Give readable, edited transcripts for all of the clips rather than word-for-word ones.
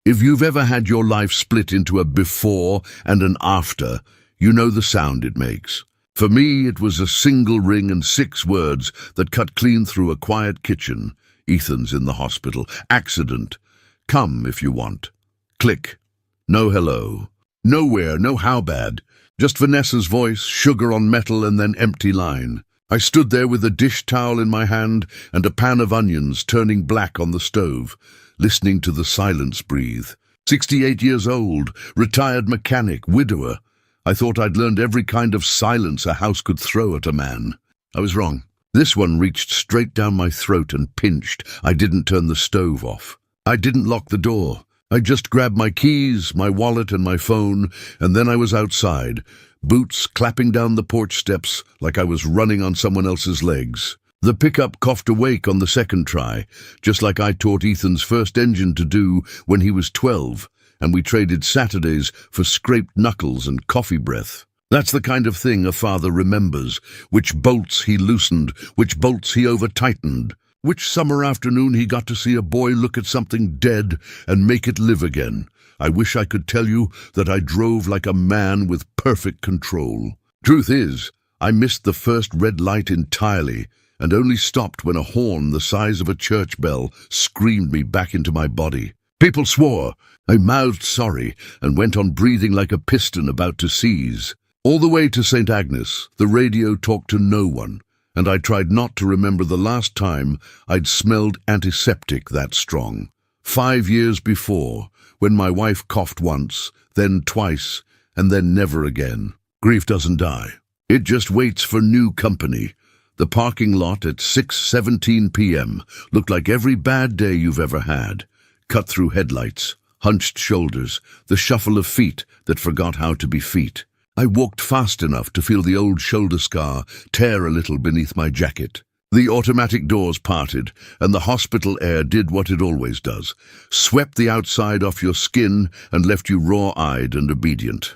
If you've ever had your life split into a before and an after, you know the sound it makes. For me, it was a single ring and 6 words that cut clean through a quiet kitchen. Ethan's in the hospital. Accident. Come if you want. Click. No hello. Nowhere, no how bad. Just Vanessa's voice, sugar on metal, and then empty line. I stood there with a dish towel in my hand and a pan of onions turning black on the stove, listening to the silence breathe. 68 years old, retired mechanic, widower. I thought I'd learned every kind of silence a house could throw at a man. I was wrong. This one reached straight down my throat and pinched. I didn't turn the stove off. I didn't lock the door. I just grabbed my keys, my wallet, and my phone, and then I was outside, boots clapping down the porch steps like I was running on someone else's legs. The pickup coughed awake on the second try, just like I taught Ethan's first engine to do when he was 12, and we traded Saturdays for scraped knuckles and coffee breath. That's the kind of thing a father remembers, which bolts he loosened, which bolts he over-tightened, which summer afternoon he got to see a boy look at something dead and make it live again. I wish I could tell you that I drove like a man with perfect control. Truth is, I missed the first red light entirely and only stopped when a horn the size of a church bell screamed me back into my body. People swore. I mouthed sorry and went on breathing like a piston about to seize. All the way to St. Agnes, the radio talked to no one, and I tried not to remember the last time I'd smelled antiseptic that strong. 5 years before, when my wife coughed once, then twice, and then never again. Grief doesn't die. It just waits for new company. The parking lot at 6:17 p.m. looked like every bad day you've ever had. Cut-through headlights, hunched shoulders, the shuffle of feet that forgot how to be feet. I walked fast enough to feel the old shoulder scar tear a little beneath my jacket. The automatic doors parted, and the hospital air did what it always does, swept the outside off your skin and left you raw-eyed and obedient.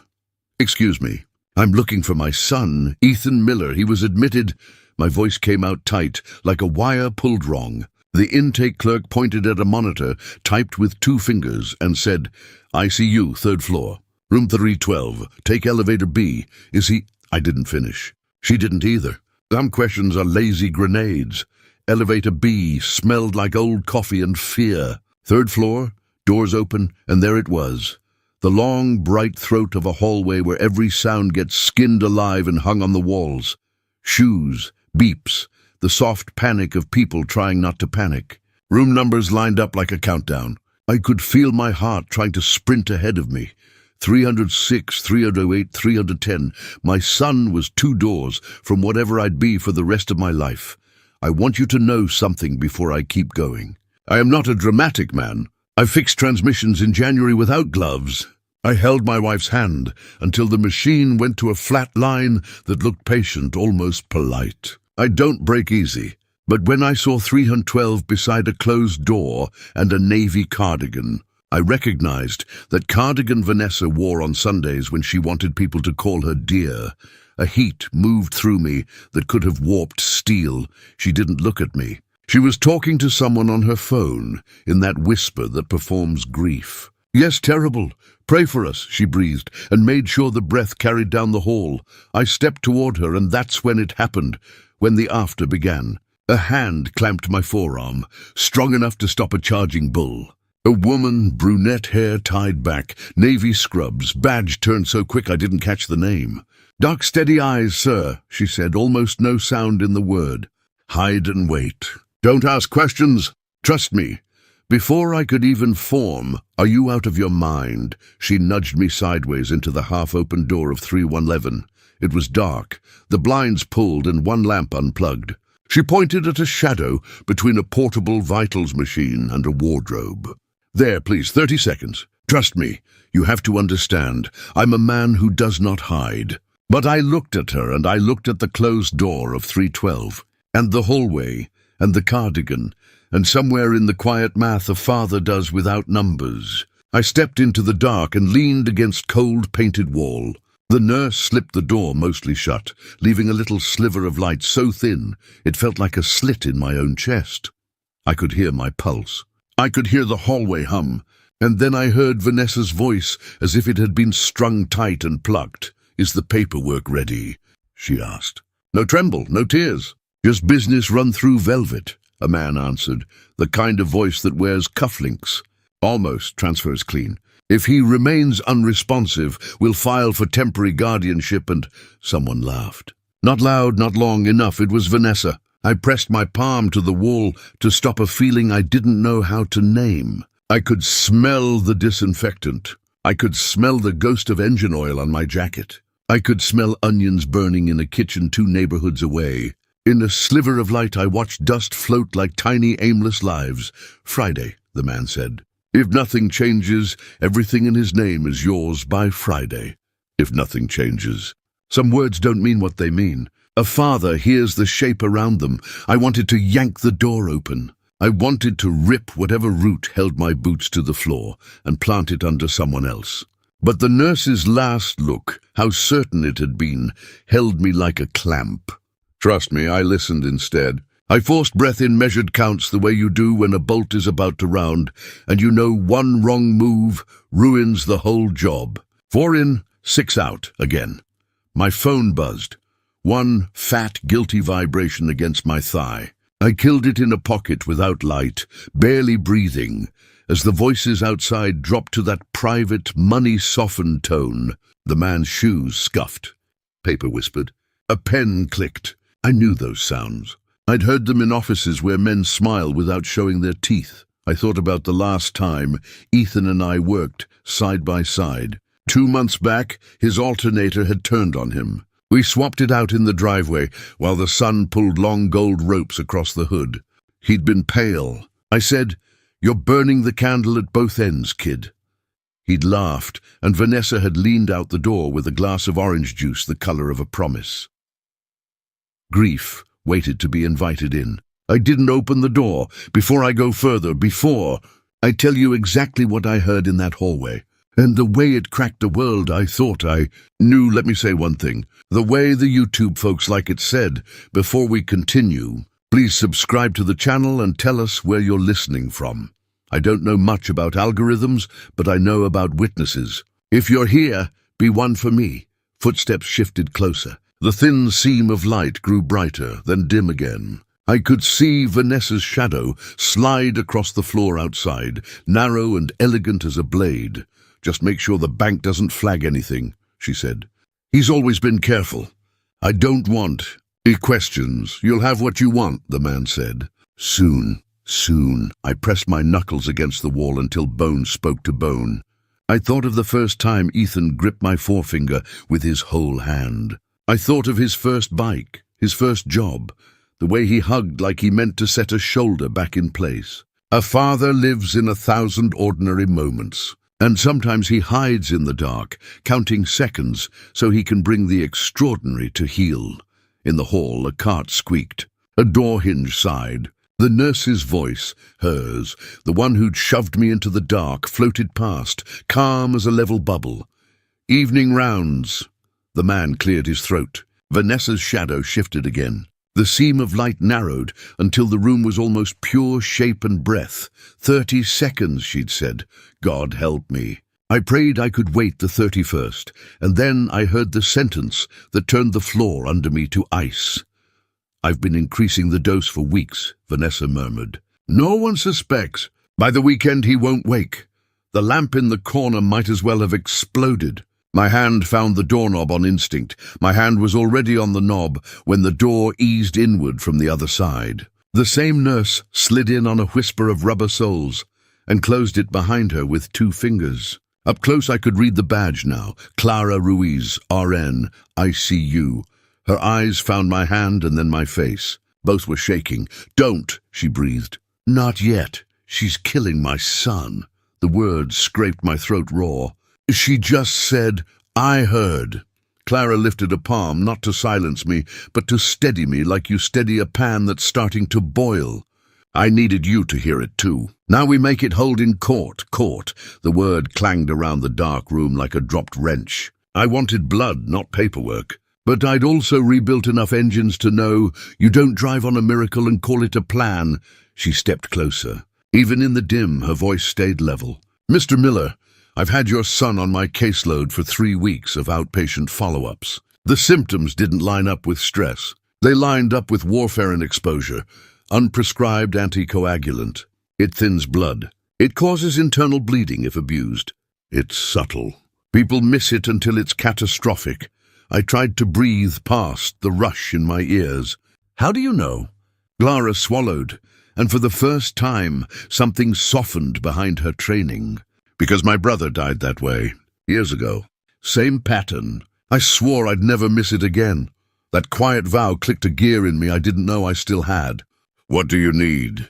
Excuse me, I'm looking for my son, Ethan Miller. He was admitted. My voice came out tight, like a wire pulled wrong. The intake clerk pointed at a monitor, typed with 2 fingers, and said, ICU, 3rd floor. Room 312, take elevator B. Is he? I didn't finish. She didn't either. Some questions are lazy grenades. Elevator B smelled like old coffee and fear. 3rd floor, doors open, and there it was. The long, bright throat of a hallway where every sound gets skinned alive and hung on the walls. Shoes, beeps, the soft panic of people trying not to panic. Room numbers lined up like a countdown. I could feel my heart trying to sprint ahead of me. 306, 308, 310. My son was 2 doors from whatever I'd be for the rest of my life. I want you to know something before I keep going. I am not a dramatic man. I fixed transmissions in January without gloves. I held my wife's hand until the machine went to a flat line that looked patient, almost polite. I don't break easy, but when I saw 312 beside a closed door and a navy cardigan, I recognized that cardigan Vanessa wore on Sundays when she wanted people to call her dear. A heat moved through me that could have warped steel. She didn't look at me. She was talking to someone on her phone, in that whisper that performs grief. Yes, terrible. Pray for us, she breathed, and made sure the breath carried down the hall. I stepped toward her, and that's when it happened, when the after began. A hand clamped my forearm, strong enough to stop a charging bull. A woman, brunette hair tied back, navy scrubs, badge turned so quick I didn't catch the name. Dark, steady eyes, sir, she said, almost no sound in the word. Hide and wait. Don't ask questions. Trust me. Before I could even form, are you out of your mind? She nudged me sideways into the half-open door of 3111. It was dark, the blinds pulled and one lamp unplugged. She pointed at a shadow between a portable vitals machine and a wardrobe. There, please, 30 seconds. Trust me, you have to understand, I'm a man who does not hide. But I looked at her, and I looked at the closed door of 312, and the hallway, and the cardigan, and somewhere in the quiet math a father does without numbers. I stepped into the dark and leaned against cold painted wall. The nurse slipped the door mostly shut, leaving a little sliver of light so thin it felt like a slit in my own chest. I could hear my pulse. I could hear the hallway hum. And then I heard Vanessa's voice as if it had been strung tight and plucked. "Is the paperwork ready?" she asked. "No tremble, no tears. Just business run through velvet," a man answered, the kind of voice that wears cufflinks. "Almost transfers clean. If he remains unresponsive, we'll file for temporary guardianship," and someone laughed. Not loud, not long, enough. It was Vanessa. I pressed my palm to the wall to stop a feeling I didn't know how to name. I could smell the disinfectant. I could smell the ghost of engine oil on my jacket. I could smell onions burning in a kitchen 2 neighborhoods away. In a sliver of light, I watched dust float like tiny, aimless lives. "Friday," the man said. "If nothing changes, everything in his name is yours by Friday." If nothing changes. Some words don't mean what they mean. A father hears the shape around them. I wanted to yank the door open. I wanted to rip whatever root held my boots to the floor and plant it under someone else. But the nurse's last look, how certain it had been, held me like a clamp. Trust me, I listened instead. I forced breath in measured counts the way you do when a bolt is about to round, and you know one wrong move ruins the whole job. 4 in, 6 out again. My phone buzzed. One fat, guilty vibration against my thigh. I killed it in a pocket without light, barely breathing, as the voices outside dropped to that private, money-softened tone. The man's shoes scuffed. Paper whispered. A pen clicked. I knew those sounds. I'd heard them in offices where men smile without showing their teeth. I thought about the last time Ethan and I worked side by side. 2 months back, his alternator had turned on him. We swapped it out in the driveway while the sun pulled long gold ropes across the hood. He'd been pale. I said, "You're burning the candle at both ends, kid." He'd laughed, and Vanessa had leaned out the door with a glass of orange juice the color of a promise. Grief waited to be invited in. I didn't open the door. Before I go further, I tell you exactly what I heard in that hallway. And the way it cracked the world, I thought I knew. Let me say one thing. The way the YouTube folks like it said, before we continue, please subscribe to the channel and tell us where you're listening from. I don't know much about algorithms, but I know about witnesses. If you're here, be one for me. Footsteps shifted closer. The thin seam of light grew brighter, then dim again. I could see Vanessa's shadow slide across the floor outside, narrow and elegant as a blade. "Just make sure the bank doesn't flag anything," she said. "He's always been careful. I don't want any questions. You'll have what you want," the man said. Soon. I pressed my knuckles against the wall until bone spoke to bone. I thought of the first time Ethan gripped my forefinger with his whole hand. I thought of his first bike, his first job, the way he hugged like he meant to set a shoulder back in place. A father lives in 1,000 ordinary moments. And sometimes he hides in the dark, counting seconds so he can bring the extraordinary to heel. In the hall, a cart squeaked. A door hinge sighed. The nurse's voice, hers, the one who'd shoved me into the dark, floated past, calm as a level bubble. "Evening rounds." The man cleared his throat. Vanessa's shadow shifted again. The seam of light narrowed until the room was almost pure shape and breath. 30 seconds, she'd said. God help me. I prayed I could wait the 31st, and then I heard the sentence that turned the floor under me to ice. "I've been increasing the dose for weeks," Vanessa murmured. "No one suspects. By the weekend he won't wake." The lamp in the corner might as well have exploded. My hand found the doorknob on instinct. My hand was already on the knob when the door eased inward from the other side. The same nurse slid in on a whisper of rubber soles and closed it behind her with 2 fingers. Up close I could read the badge now. Clara Ruiz, RN, ICU. Her eyes found my hand and then my face. Both were shaking. "Don't," she breathed. "Not yet. She's killing my son." The words scraped my throat raw. "She just said, I heard." Clara lifted a palm, not to silence me, but to steady me like you steady a pan that's starting to boil. "I needed you to hear it too. Now we make it hold in court." The word clanged around the dark room like a dropped wrench. I wanted blood, not paperwork. But I'd also rebuilt enough engines to know you don't drive on a miracle and call it a plan. She stepped closer. Even in the dim, her voice stayed level. Mr. Miller, I've had your son on my caseload for 3 weeks of outpatient follow-ups. The symptoms didn't line up with stress. They lined up with warfarin exposure, unprescribed anticoagulant. It thins blood. It causes internal bleeding if abused. It's subtle. People miss it until it's catastrophic. I tried to breathe past the rush in my ears. How do you know? Clara swallowed, and for the first time, something softened behind her training. Because my brother died that way, years ago. Same pattern. I swore I'd never miss it again. That quiet vow clicked a gear in me I didn't know I still had. What do you need?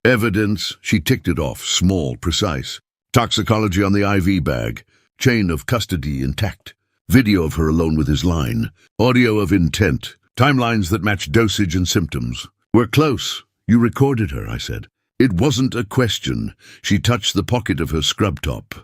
Evidence. She ticked it off, small, precise. Toxicology on the IV bag. Chain of custody intact. Video of her alone with his line. Audio of intent. Timelines that match dosage and symptoms. We're close. You recorded her, I said. It wasn't a question. She touched the pocket of her scrub top.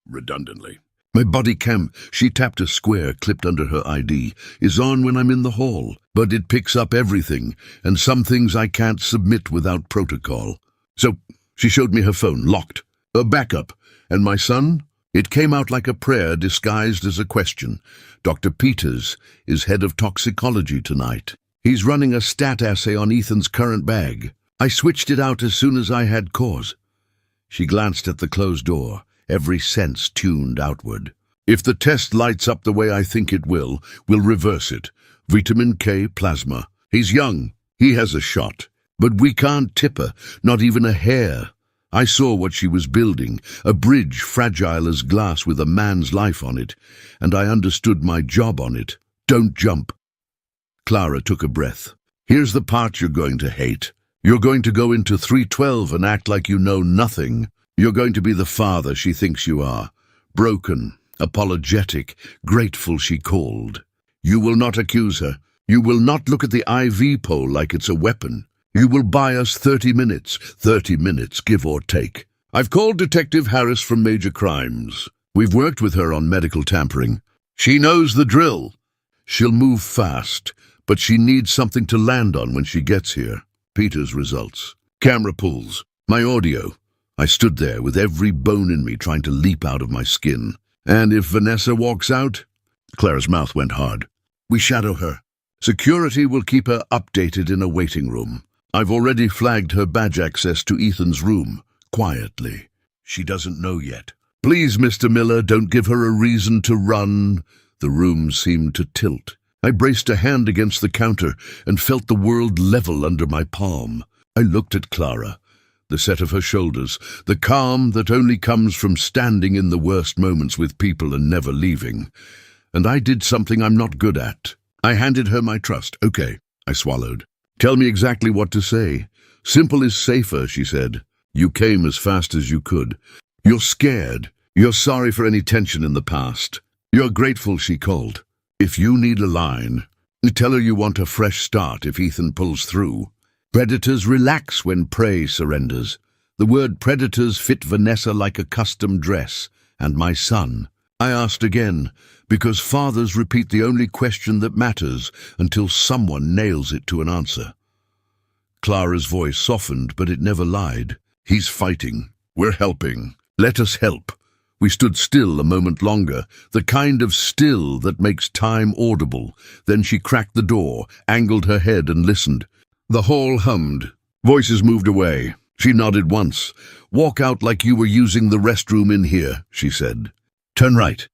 Redundantly. My body cam, she tapped a square clipped under her ID, is on when I'm in the hall, but it picks up everything, and some things I can't submit without protocol. So, she showed me her phone, locked. A backup. And my son? It came out like a prayer disguised as a question. Dr. Peters is head of toxicology tonight. He's running a stat assay on Ethan's current bag. I switched it out as soon as I had cause. She glanced at the closed door, every sense tuned outward. If the test lights up the way I think it will, we'll reverse it. Vitamin K plasma. He's young. He has a shot. But we can't tip her, not even a hair. I saw what she was building, a bridge fragile as glass with a man's life on it, and I understood my job on it. Don't jump. Clara took a breath. Here's the part you're going to hate. You're going to go into 312 and act like you know nothing. You're going to be the father she thinks you are. Broken, apologetic, grateful she called. You will not accuse her. You will not look at the IV pole like it's a weapon. You will buy us 30 minutes, give or take. I've called Detective Harris from Major Crimes. We've worked with her on medical tampering. She knows the drill. She'll move fast, but she needs something to land on when she gets here. Peter's results. Camera pulls. My audio. I stood there with every bone in me trying to leap out of my skin. And if Vanessa walks out? Clara's mouth went hard. We shadow her. Security will keep her updated in a waiting room. I've already flagged her badge access to Ethan's room, quietly. She doesn't know yet. Please, Mr. Miller, don't give her a reason to run. The room seemed to tilt. I braced a hand against the counter and felt the world level under my palm. I looked at Clara, the set of her shoulders, the calm that only comes from standing in the worst moments with people and never leaving. And I did something I'm not good at. I handed her my trust. Okay, I swallowed. Tell me exactly what to say. Simple is safer, she said. You came as fast as you could. You're scared. You're sorry for any tension in the past. You're grateful she called. If you need a line, tell her you want a fresh start if Ethan pulls through. Predators relax when prey surrenders. The word predators fit Vanessa like a custom dress, and my son. I asked again, because fathers repeat the only question that matters until someone nails it to an answer. Clara's voice softened, but it never lied. He's fighting. We're helping. Let us help. We stood still a moment longer, the kind of still that makes time audible. Then she cracked the door, angled her head and listened. The hall hummed. Voices moved away. She nodded once. Walk out like you were using the restroom in here, she said. Turn right.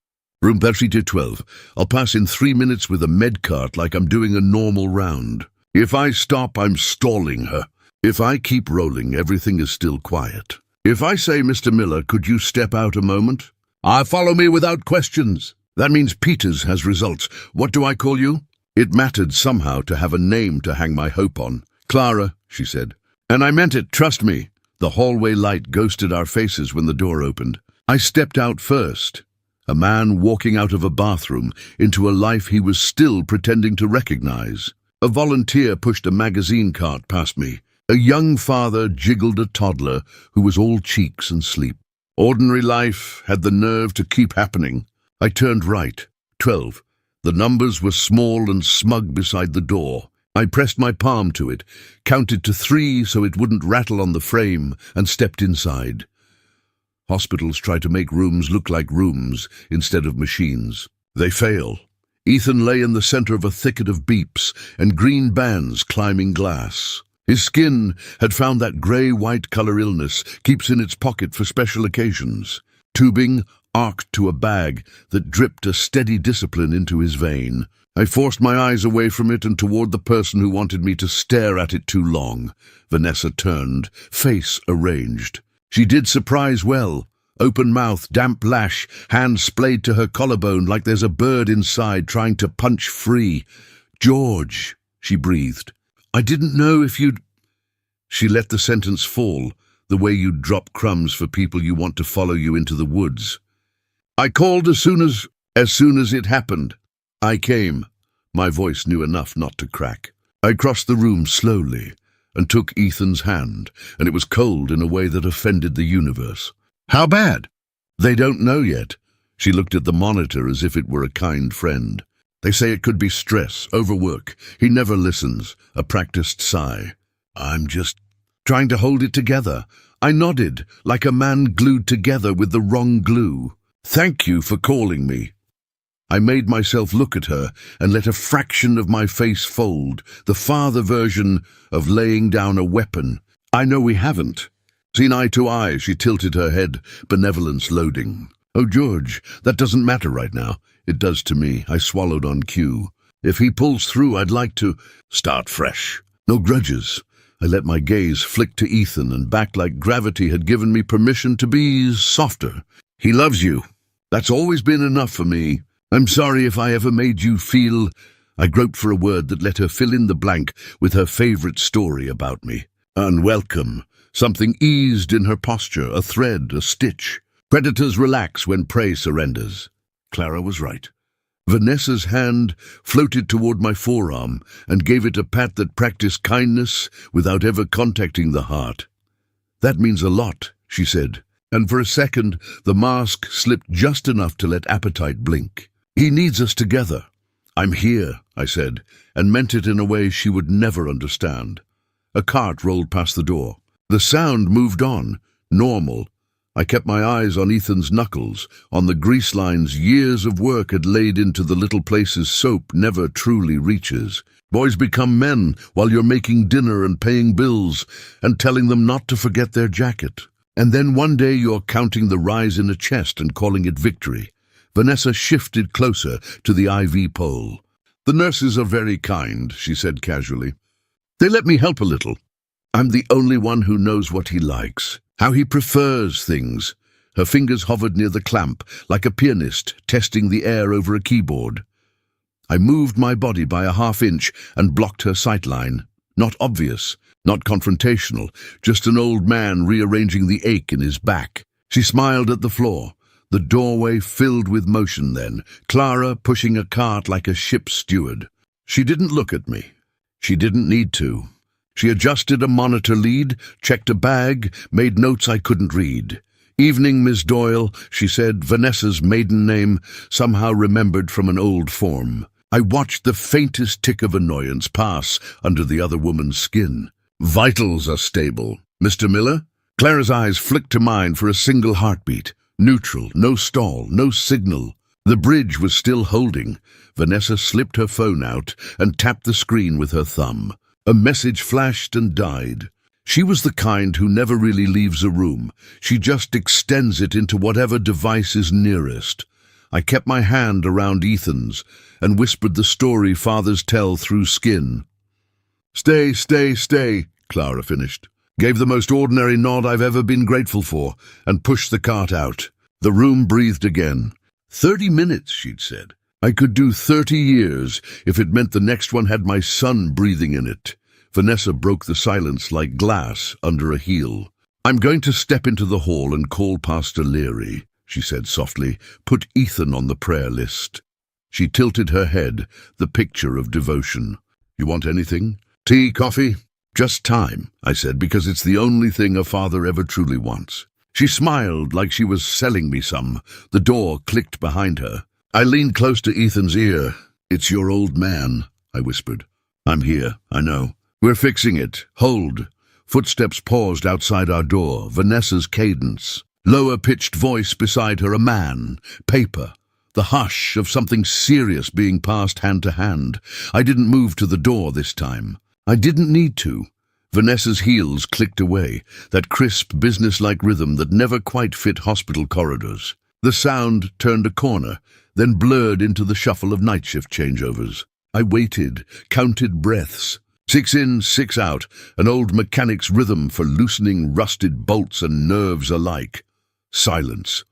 Room 3212. I'll pass in 3 minutes with a med cart like I'm doing a normal round. If I stop, I'm stalling her. If I keep rolling, everything is still quiet. If I say, Mr. Miller, could you step out a moment? Follow me without questions. That means Peters has results. What do I call you? It mattered somehow to have a name to hang my hope on. Clara, she said. And I meant it, trust me. The hallway light ghosted our faces when the door opened. I stepped out first. A man walking out of a bathroom into a life he was still pretending to recognize. A volunteer pushed a magazine cart past me. A young father jiggled a toddler who was all cheeks and sleep. Ordinary life had the nerve to keep happening. I turned right. 12. The numbers were small and smug beside the door. I pressed my palm to it, counted to 3 so it wouldn't rattle on the frame, and stepped inside. Hospitals try to make rooms look like rooms instead of machines. They fail. Ethan lay in the center of a thicket of beeps and green bands climbing glass. His skin had found that grey-white color illness keeps in its pocket for special occasions. Tubing arced to a bag that dripped a steady discipline into his vein. I forced my eyes away from it and toward the person who wanted me to stare at it too long. Vanessa turned, face arranged. She did surprise well. Open mouth, damp lash, hand splayed to her collarbone like there's a bird inside trying to punch free. "George," she breathed. "I didn't know if you'd—" She let the sentence fall, the way you'd drop crumbs for people you want to follow you into the woods. "I called as soon as it happened. I came." My voice knew enough not to crack. I crossed the room slowly and took Ethan's hand, and it was cold in a way that offended the universe. "How bad?" "They don't know yet." She looked at the monitor as if it were a kind friend. "They say it could be stress, overwork. He never listens." A practiced sigh. "I'm just trying to hold it together." I nodded, like a man glued together with the wrong glue. "Thank you for calling me." I made myself look at her and let a fraction of my face fold, the father version of laying down a weapon. "I know we haven't seen eye to eye." She tilted her head, benevolence loading. "Oh, George, that doesn't matter right now." "It does to me." I swallowed on cue. "If he pulls through, I'd like to start fresh. No grudges." I let my gaze flick to Ethan and back like gravity had given me permission to be softer. "He loves you. That's always been enough for me. I'm sorry if I ever made you feel—" I groped for a word that let her fill in the blank with her favorite story about me. "Unwelcome." Something eased in her posture, a thread, a stitch. Predators relax when prey surrenders. Clara was right. Vanessa's hand floated toward my forearm and gave it a pat that practiced kindness without ever contacting the heart. "That means a lot," she said, and for a second the mask slipped just enough to let appetite blink. "He needs us together." "I'm here," I said, and meant it in a way she would never understand. A cart rolled past the door. The sound moved on, normal. I kept my eyes on Ethan's knuckles, on the grease lines years of work had laid into the little places soap never truly reaches. Boys become men while you're making dinner and paying bills and telling them not to forget their jacket. And then one day you're counting the rise in a chest and calling it victory. Vanessa shifted closer to the IV pole. "The nurses are very kind," she said casually. "They let me help a little. I'm the only one who knows what he likes, how he prefers things." Her fingers hovered near the clamp, like a pianist testing the air over a keyboard. I moved my body by a half-inch and blocked her sightline. Not obvious, not confrontational, just an old man rearranging the ache in his back. She smiled at the floor. The doorway filled with motion then, Clara pushing a cart like a ship's steward. She didn't look at me. She didn't need to. She adjusted a monitor lead, checked a bag, made notes I couldn't read. "Evening, Miss Doyle," she said, Vanessa's maiden name somehow remembered from an old form. I watched the faintest tick of annoyance pass under the other woman's skin. "Vitals are stable. Mr. Miller?" Clara's eyes flicked to mine for a single heartbeat. Neutral, no stall, no signal. The bridge was still holding. Vanessa slipped her phone out and tapped the screen with her thumb. A message flashed and died. She was the kind who never really leaves a room. She just extends it into whatever device is nearest. I kept my hand around Ethan's and whispered the story fathers tell through skin. "Stay, stay, stay," Clara finished. Gave the most ordinary nod I've ever been grateful for, and pushed the cart out. The room breathed again. 30 minutes, she'd said. I could do 30 years if it meant the next one had my son breathing in it. Vanessa broke the silence like glass under a heel. "I'm going to step into the hall and call Pastor Leary," she said softly. "Put Ethan on the prayer list." She tilted her head, the picture of devotion. "You want anything? Tea, coffee?" "Just time," I said, because it's the only thing a father ever truly wants. She smiled like she was selling me some. The door clicked behind her. I leaned close to Ethan's ear. "It's your old man," I whispered. "I'm here, I know. We're fixing it. Hold." Footsteps paused outside our door, Vanessa's cadence. Lower-pitched voice beside her, a man, paper, the hush of something serious being passed hand to hand. I didn't move to the door this time. I didn't need to. Vanessa's heels clicked away, that crisp, business-like rhythm that never quite fit hospital corridors. The sound turned a corner, then blurred into the shuffle of night shift changeovers. I waited, counted breaths. 6 in, 6 out, an old mechanic's rhythm for loosening rusted bolts and nerves alike. Silence.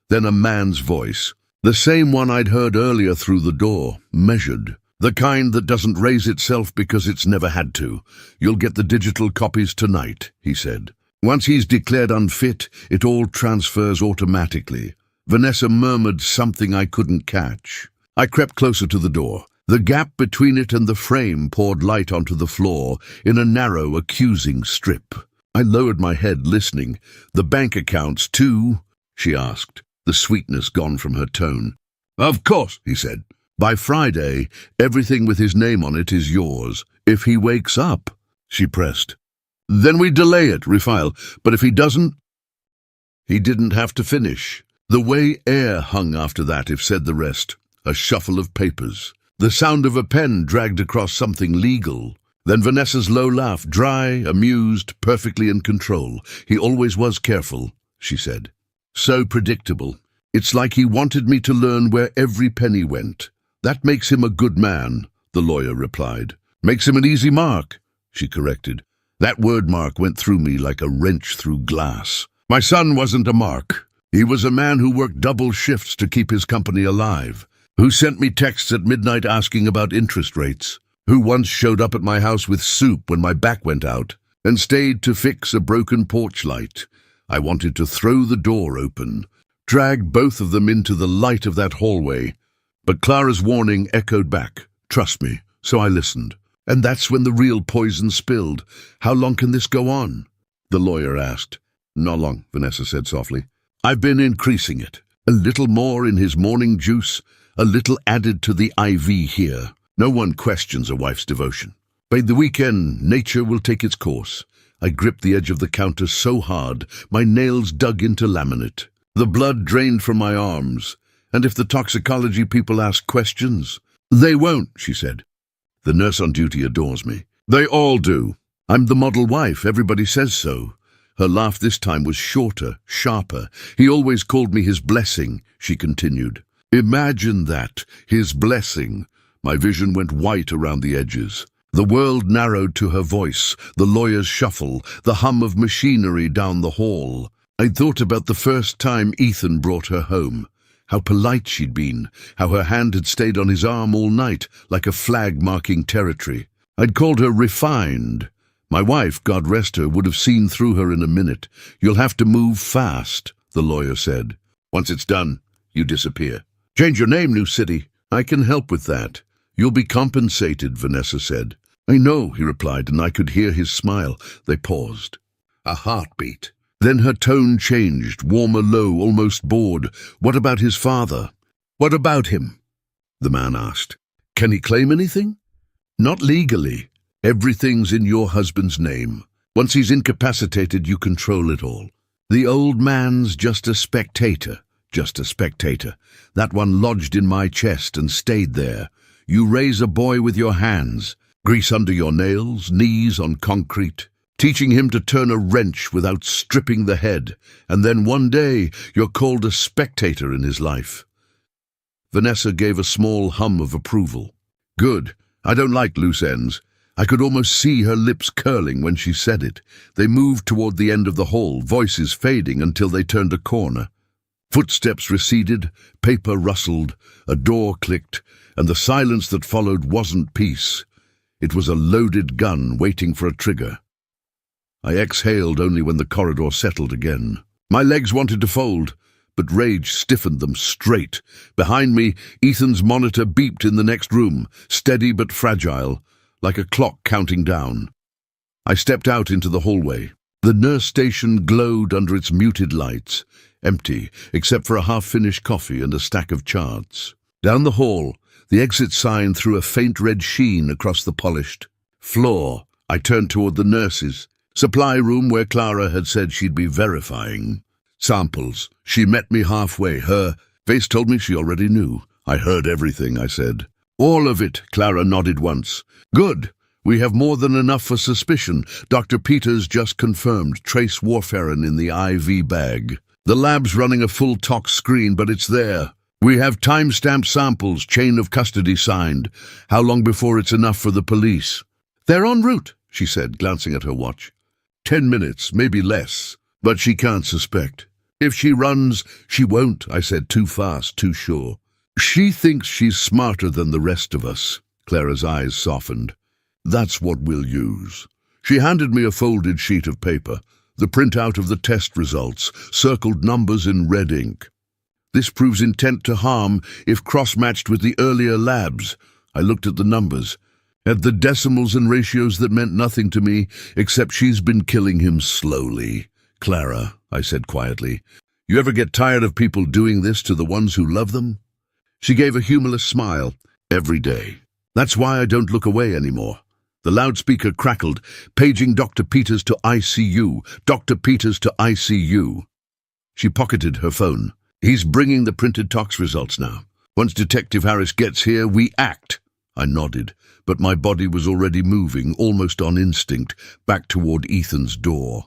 Then a man's voice, the same one I'd heard earlier through the door, measured. The kind that doesn't raise itself because it's never had to. You'll get the digital copies tonight, he said. Once he's declared unfit, it all transfers automatically. Vanessa murmured something I couldn't catch. I crept closer to the door. The gap between it and the frame poured light onto the floor in a narrow, accusing strip. I lowered my head, listening. The bank accounts, too? She asked, the sweetness gone from her tone. Of course, he said. By Friday, everything with his name on it is yours. If he wakes up, she pressed. Then we delay it, refile. But if he doesn't... He didn't have to finish. The way air hung after that, if said the rest. A shuffle of papers. The sound of a pen dragged across something legal. Then Vanessa's low laugh, dry, amused, perfectly in control. He always was careful, she said. So predictable. It's like he wanted me to learn where every penny went. That makes him a good man, the lawyer replied. Makes him an easy mark, she corrected. That word mark went through me like a wrench through glass. My son wasn't a mark. He was a man who worked double shifts to keep his company alive, who sent me texts at midnight asking about interest rates, who once showed up at my house with soup when my back went out, and stayed to fix a broken porch light. I wanted to throw the door open, drag both of them into the light of that hallway, but Clara's warning echoed back, trust me, so I listened. And that's when the real poison spilled. How long can this go on? The lawyer asked. Not long, Vanessa said softly. I've been increasing it. A little more in his morning juice, a little added to the IV here. No one questions a wife's devotion. By the weekend, nature will take its course. I gripped the edge of the counter so hard, my nails dug into laminate. The blood drained from my arms. And if the toxicology people ask questions, they won't, she said. The nurse on duty adores me. They all do. I'm the model wife, everybody says so. Her laugh this time was shorter, sharper. He always called me his blessing, she continued. Imagine that, his blessing. My vision went white around the edges. The world narrowed to her voice, the lawyer's shuffle, the hum of machinery down the hall. I'd thought about the first time Ethan brought her home. How polite she'd been, how her hand had stayed on his arm all night, like a flag marking territory. I'd called her refined. My wife, God rest her, would have seen through her in a minute. You'll have to move fast, the lawyer said. Once it's done, you disappear. Change your name, New City. I can help with that. You'll be compensated, Vanessa said. I know, he replied, and I could hear his smile. They paused. A heartbeat. Then her tone changed, warmer, low, almost bored. What about his father? What about him? The man asked. Can he claim anything? Not legally. Everything's in your husband's name. Once he's incapacitated, you control it all. The old man's just a spectator, just a spectator. That one lodged in my chest and stayed there. You raise a boy with your hands, grease under your nails, knees on concrete, teaching him to turn a wrench without stripping the head, and then one day you're called a spectator in his life. Vanessa gave a small hum of approval. Good. I don't like loose ends. I could almost see her lips curling when she said it. They moved toward the end of the hall, voices fading until they turned a corner. Footsteps receded, paper rustled, a door clicked, and the silence that followed wasn't peace. It was a loaded gun waiting for a trigger. I exhaled only when the corridor settled again. My legs wanted to fold, but rage stiffened them straight. Behind me, Ethan's monitor beeped in the next room, steady but fragile, like a clock counting down. I stepped out into the hallway. The nurse station glowed under its muted lights, empty except for a half-finished coffee and a stack of charts. Down the hall, the exit sign threw a faint red sheen across the polished floor. I turned toward the nurses' supply room where Clara had said she'd be verifying. Samples. She met me halfway. Her face told me she already knew. I heard everything, I said. All of it, Clara nodded once. Good. We have more than enough for suspicion. Dr. Peters just confirmed trace warfarin in the IV bag. The lab's running a full tox screen, but it's there. We have timestamp samples, chain of custody signed. How long before it's enough for the police? They're en route, she said, glancing at her watch. 10 minutes, maybe less, but she can't suspect. If she runs, she won't, I said, too fast, too sure. She thinks she's smarter than the rest of us. Clara's eyes softened. That's what we'll use. She handed me a folded sheet of paper, the printout of the test results, circled numbers in red ink. This proves intent to harm if cross-matched with the earlier labs. I looked at the numbers, at the decimals and ratios that meant nothing to me, except she's been killing him slowly. Clara, I said quietly, you ever get tired of people doing this to the ones who love them? She gave a humorless smile. Every day. That's why I don't look away anymore. The loudspeaker crackled, paging Dr. Peters to ICU. Dr. Peters to ICU. She pocketed her phone. He's bringing the printed tox results now. Once Detective Harris gets here, we act. I nodded, but my body was already moving, almost on instinct, back toward Ethan's door.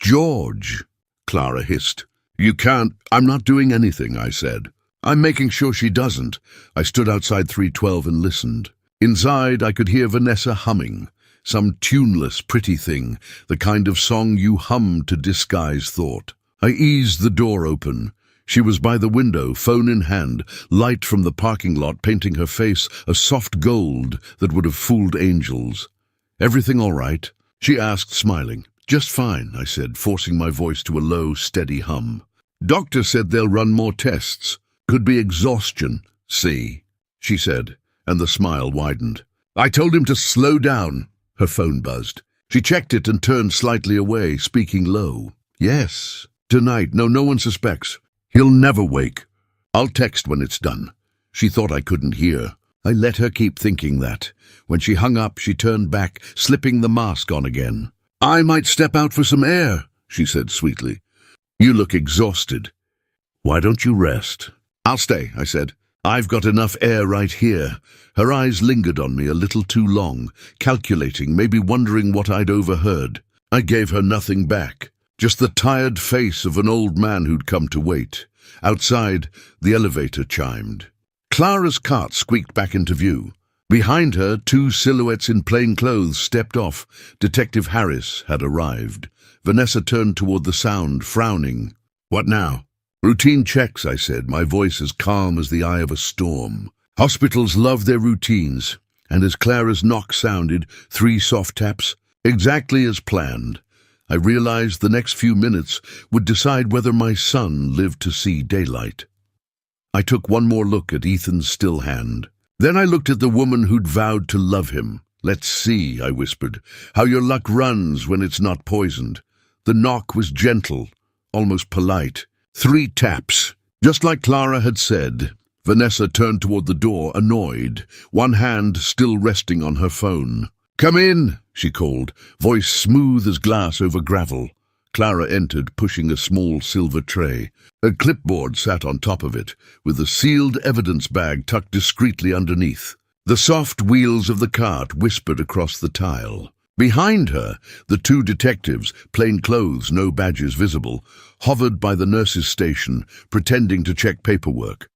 George, Clara hissed. You can't. I'm not doing anything, I said. I'm making sure she doesn't. I stood outside 312 and listened. Inside, I could hear Vanessa humming, some tuneless, pretty thing, the kind of song you hum to disguise thought. I eased the door open. She was by the window, phone in hand, light from the parking lot painting her face a soft gold that would have fooled angels. Everything all right? She asked, smiling. Just fine, I said, forcing my voice to a low, steady hum. Doctor said they'll run more tests. Could be exhaustion. See, she said, and the smile widened. I told him to slow down. Her phone buzzed. She checked it and turned slightly away, speaking low. Yes, tonight. No one suspects. He'll never wake. I'll text when it's done. She thought I couldn't hear. I let her keep thinking that. When she hung up, she turned back, slipping the mask on again. I might step out for some air, she said sweetly. You look exhausted. Why don't you rest? I'll stay, I said. I've got enough air right here. Her eyes lingered on me a little too long, calculating, maybe wondering what I'd overheard. I gave her nothing back, just the tired face of an old man who'd come to wait. Outside, the elevator chimed. Clara's cart squeaked back into view. Behind her, two silhouettes in plain clothes stepped off. Detective Harris had arrived. Vanessa turned toward the sound, frowning. What now? Routine checks, I said, my voice as calm as the eye of a storm. Hospitals love their routines, and as Clara's knock sounded, 3 soft taps, exactly as planned. I realized the next few minutes would decide whether my son lived to see daylight. I took one more look at Ethan's still hand. Then I looked at the woman who'd vowed to love him. Let's see, I whispered, how your luck runs when it's not poisoned. The knock was gentle, almost polite. 3 taps. Just like Clara had said. Vanessa turned toward the door, annoyed, one hand still resting on her phone. Come in, she called, voice smooth as glass over gravel. Clara entered, pushing a small silver tray. A clipboard sat on top of it, with a sealed evidence bag tucked discreetly underneath. The soft wheels of the cart whispered across the tile. Behind her, the 2 detectives, plain clothes, no badges visible, hovered by the nurse's station, pretending to check paperwork.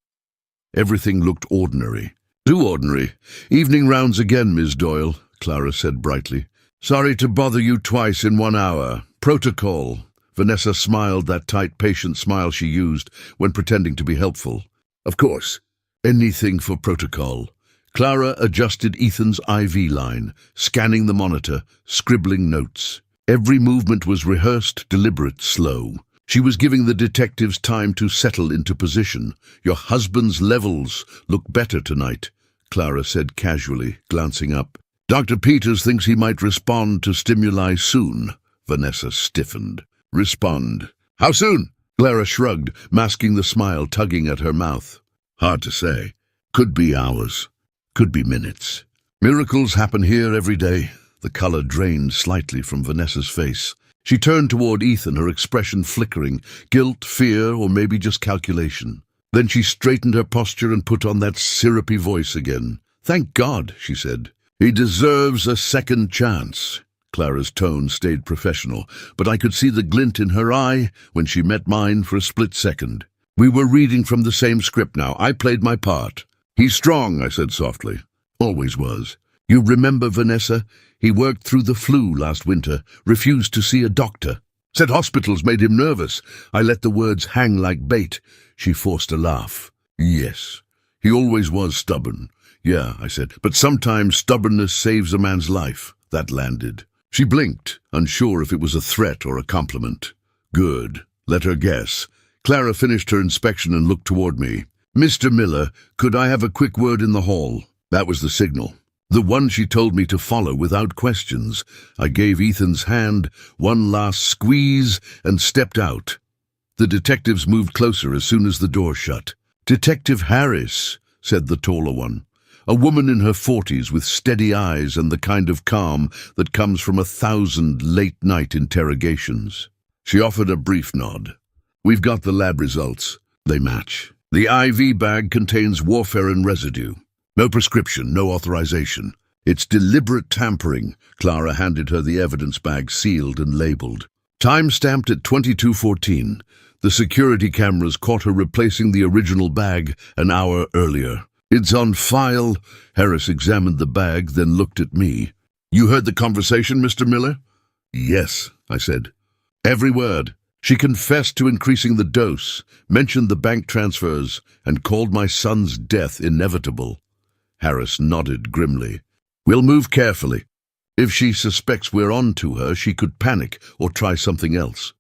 Everything looked ordinary. Too ordinary. Evening rounds again, Miss Doyle, Clara said brightly. Sorry to bother you twice in 1 hour. Protocol. Vanessa smiled, that tight, patient smile she used when pretending to be helpful. Of course. Anything for protocol. Clara adjusted Ethan's IV line, scanning the monitor, scribbling notes. Every movement was rehearsed, deliberate, slow. She was giving the detectives time to settle into position. Your husband's levels look better tonight, Clara said casually, glancing up. Dr. Peters thinks he might respond to stimuli soon. Vanessa stiffened. Respond. How soon? Clara shrugged, masking the smile tugging at her mouth. Hard to say. Could be hours. Could be minutes. Miracles happen here every day. The color drained slightly from Vanessa's face. She turned toward Ethan, her expression flickering, guilt, fear, or maybe just calculation. Then she straightened her posture and put on that syrupy voice again. "Thank God," she said. "He deserves a second chance." Clara's tone stayed professional, but I could see the glint in her eye when she met mine for a split second. We were reading from the same script now. I played my part. "He's strong," I said softly. "Always was. You remember Vanessa? He worked through the flu last winter, refused to see a doctor. Said hospitals made him nervous." I let the words hang like bait. She forced a laugh. "Yes, he always was stubborn." "Yeah," I said, "but sometimes stubbornness saves a man's life." That landed. She blinked, unsure if it was a threat or a compliment. "Good. Let her guess." Clara finished her inspection and looked toward me. "Mr. Miller, could I have a quick word in the hall?" That was the signal. The one she told me to follow without questions. I gave Ethan's hand one last squeeze and stepped out. The detectives moved closer as soon as the door shut. "Detective Harris," said the taller one. A woman in her 40s with steady eyes and the kind of calm that comes from 1,000 late-night interrogations. She offered a brief nod. "We've got the lab results. They match. The IV bag contains warfarin residue. No prescription, no authorization. It's deliberate tampering." Clara handed her the evidence bag sealed and labeled. "Time-stamped at 22:14. The security cameras caught her replacing the original bag an hour earlier. It's on file." Harris examined the bag, then looked at me. "You heard the conversation, Mr. Miller?" "Yes," I said. "Every word. She confessed to increasing the dose, mentioned the bank transfers, and called my son's death inevitable." Harris nodded grimly. "We'll move carefully. If she suspects we're on to her, she could panic or try something else."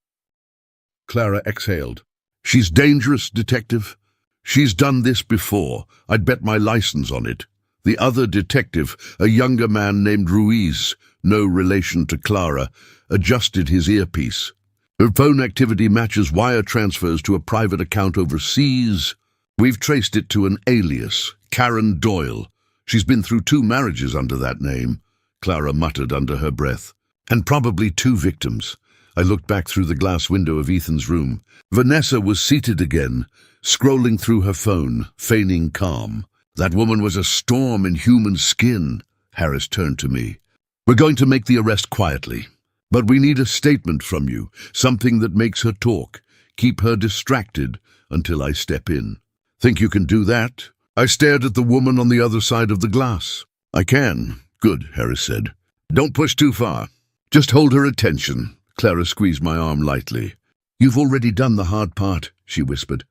Clara exhaled. "She's dangerous, Detective. She's done this before. I'd bet my license on it." The other detective, a younger man named Ruiz, no relation to Clara, adjusted his earpiece. "Her phone activity matches wire transfers to a private account overseas. We've traced it to an alias, Karen Doyle. She's been through 2 marriages under that name," Clara muttered under her breath. "And probably 2 victims." I looked back through the glass window of Ethan's room. Vanessa was seated again, scrolling through her phone, feigning calm. "That woman was a storm in human skin." Harris turned to me. "We're going to make the arrest quietly, but we need a statement from you, something that makes her talk. Keep her distracted until I step in." "Think you can do that?" I stared at the woman on the other side of the glass. "I can." "Good," Harris said. "Don't push too far. Just hold her attention." Clara squeezed my arm lightly. "You've already done the hard part," she whispered.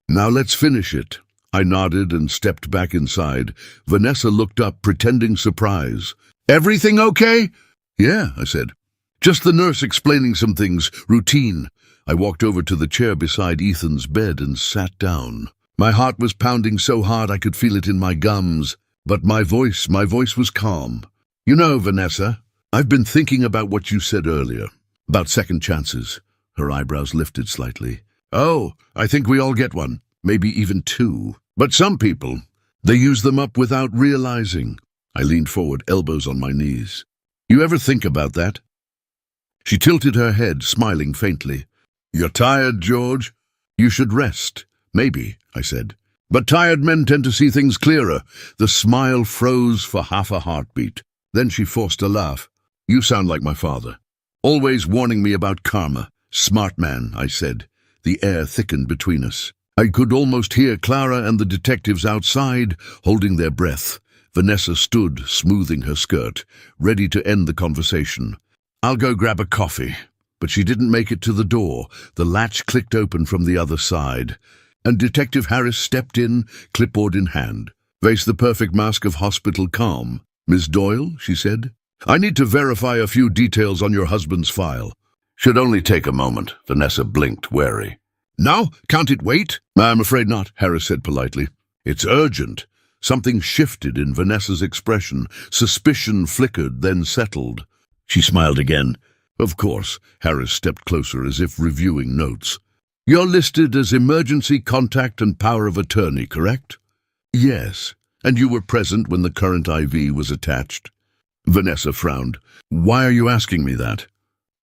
"Now let's finish it." I nodded and stepped back inside. Vanessa looked up, pretending surprise. "Everything okay?" "Yeah," I said. "Just the nurse explaining some things, routine." I walked over to the chair beside Ethan's bed and sat down. My heart was pounding so hard I could feel it in my gums, but my voice was calm. "You know, Vanessa, I've been thinking about what you said earlier, about second chances." Her eyebrows lifted slightly. "Oh, I think we all get one, maybe even 2. But some people, they use them up without realizing." I leaned forward, elbows on my knees. "You ever think about that?" She tilted her head, smiling faintly. "You're tired, George? You should rest." "Maybe," I said. "But tired men tend to see things clearer." The smile froze for half a heartbeat. Then she forced a laugh. "You sound like my father. Always warning me about karma." "Smart man," I said. The air thickened between us. I could almost hear Clara and the detectives outside, holding their breath. Vanessa stood, smoothing her skirt, ready to end the conversation. "I'll go grab a coffee." But she didn't make it to the door. The latch clicked open from the other side, and Detective Harris stepped in, clipboard in hand. "Face the perfect mask of hospital calm." "Miss Doyle," she said, "I need to verify a few details on your husband's file." "Should only take a moment." Vanessa blinked, wary. "Now? Can't it wait?" "I'm afraid not," Harris said politely. "It's urgent." Something shifted in Vanessa's expression. Suspicion flickered, then settled. She smiled again. "Of course." Harris stepped closer as if reviewing notes. "You're listed as emergency contact and power of attorney, correct?" "Yes. And you were present when the current IV was attached?" Vanessa frowned. "Why are you asking me that?"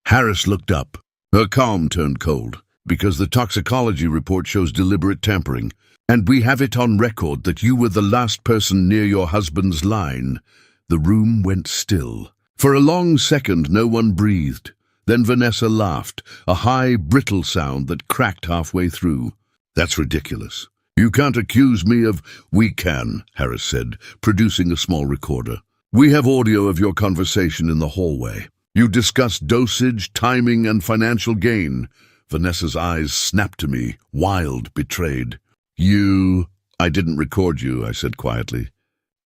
Harris looked up. Her calm turned cold, because the toxicology report shows deliberate tampering, and we have it on record that you were the last person near your husband's line. The room went still. For a long second, no one breathed. Then Vanessa laughed, a high, brittle sound that cracked halfway through. That's ridiculous. You can't accuse me of— We can, Harris said, producing a small recorder. We have audio of your conversation in the hallway. You discussed dosage, timing, and financial gain. Vanessa's eyes snapped to me, wild, betrayed. I didn't record you, I said quietly.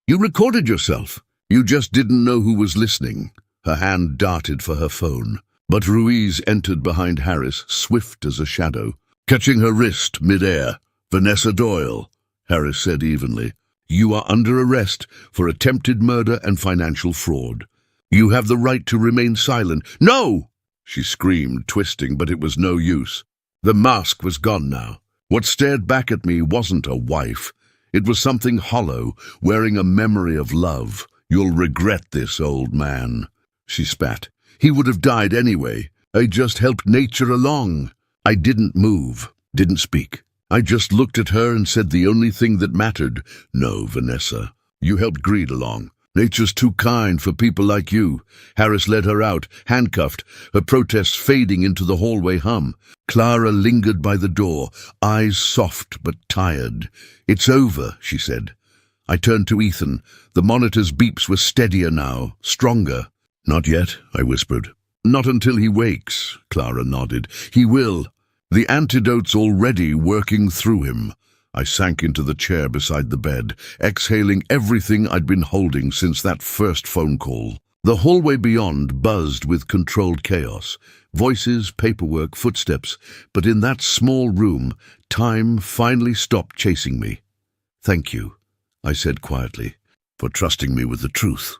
You recorded yourself. You just didn't know who was listening. Her hand darted for her phone. But Ruiz entered behind Harris, swift as a shadow, catching her wrist mid-air. Vanessa Doyle, Harris said evenly. You are under arrest for attempted murder and financial fraud. You have the right to remain silent. No! She screamed, twisting, but it was no use. The mask was gone now. What stared back at me wasn't a wife. It was something hollow, wearing a memory of love. You'll regret this, old man. She spat. He would have died anyway. I just helped nature along. I didn't move, didn't speak. I just looked at her and said the only thing that mattered. No, Vanessa, you helped greed along. Nature's too kind for people like you. Harris led her out, handcuffed, her protests fading into the hallway hum. Clara lingered by the door, eyes soft but tired. It's over, she said. I turned to Ethan. The monitor's beeps were steadier now, stronger. Not yet, I whispered. Not until he wakes, Clara nodded. He will. The antidote's already working through him. I sank into the chair beside the bed, exhaling everything I'd been holding since that first phone call. The hallway beyond buzzed with controlled chaos. Voices, paperwork, footsteps. But in that small room, time finally stopped chasing me. Thank you, I said quietly, for trusting me with the truth.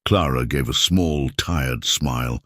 Clara gave a small, tired smile.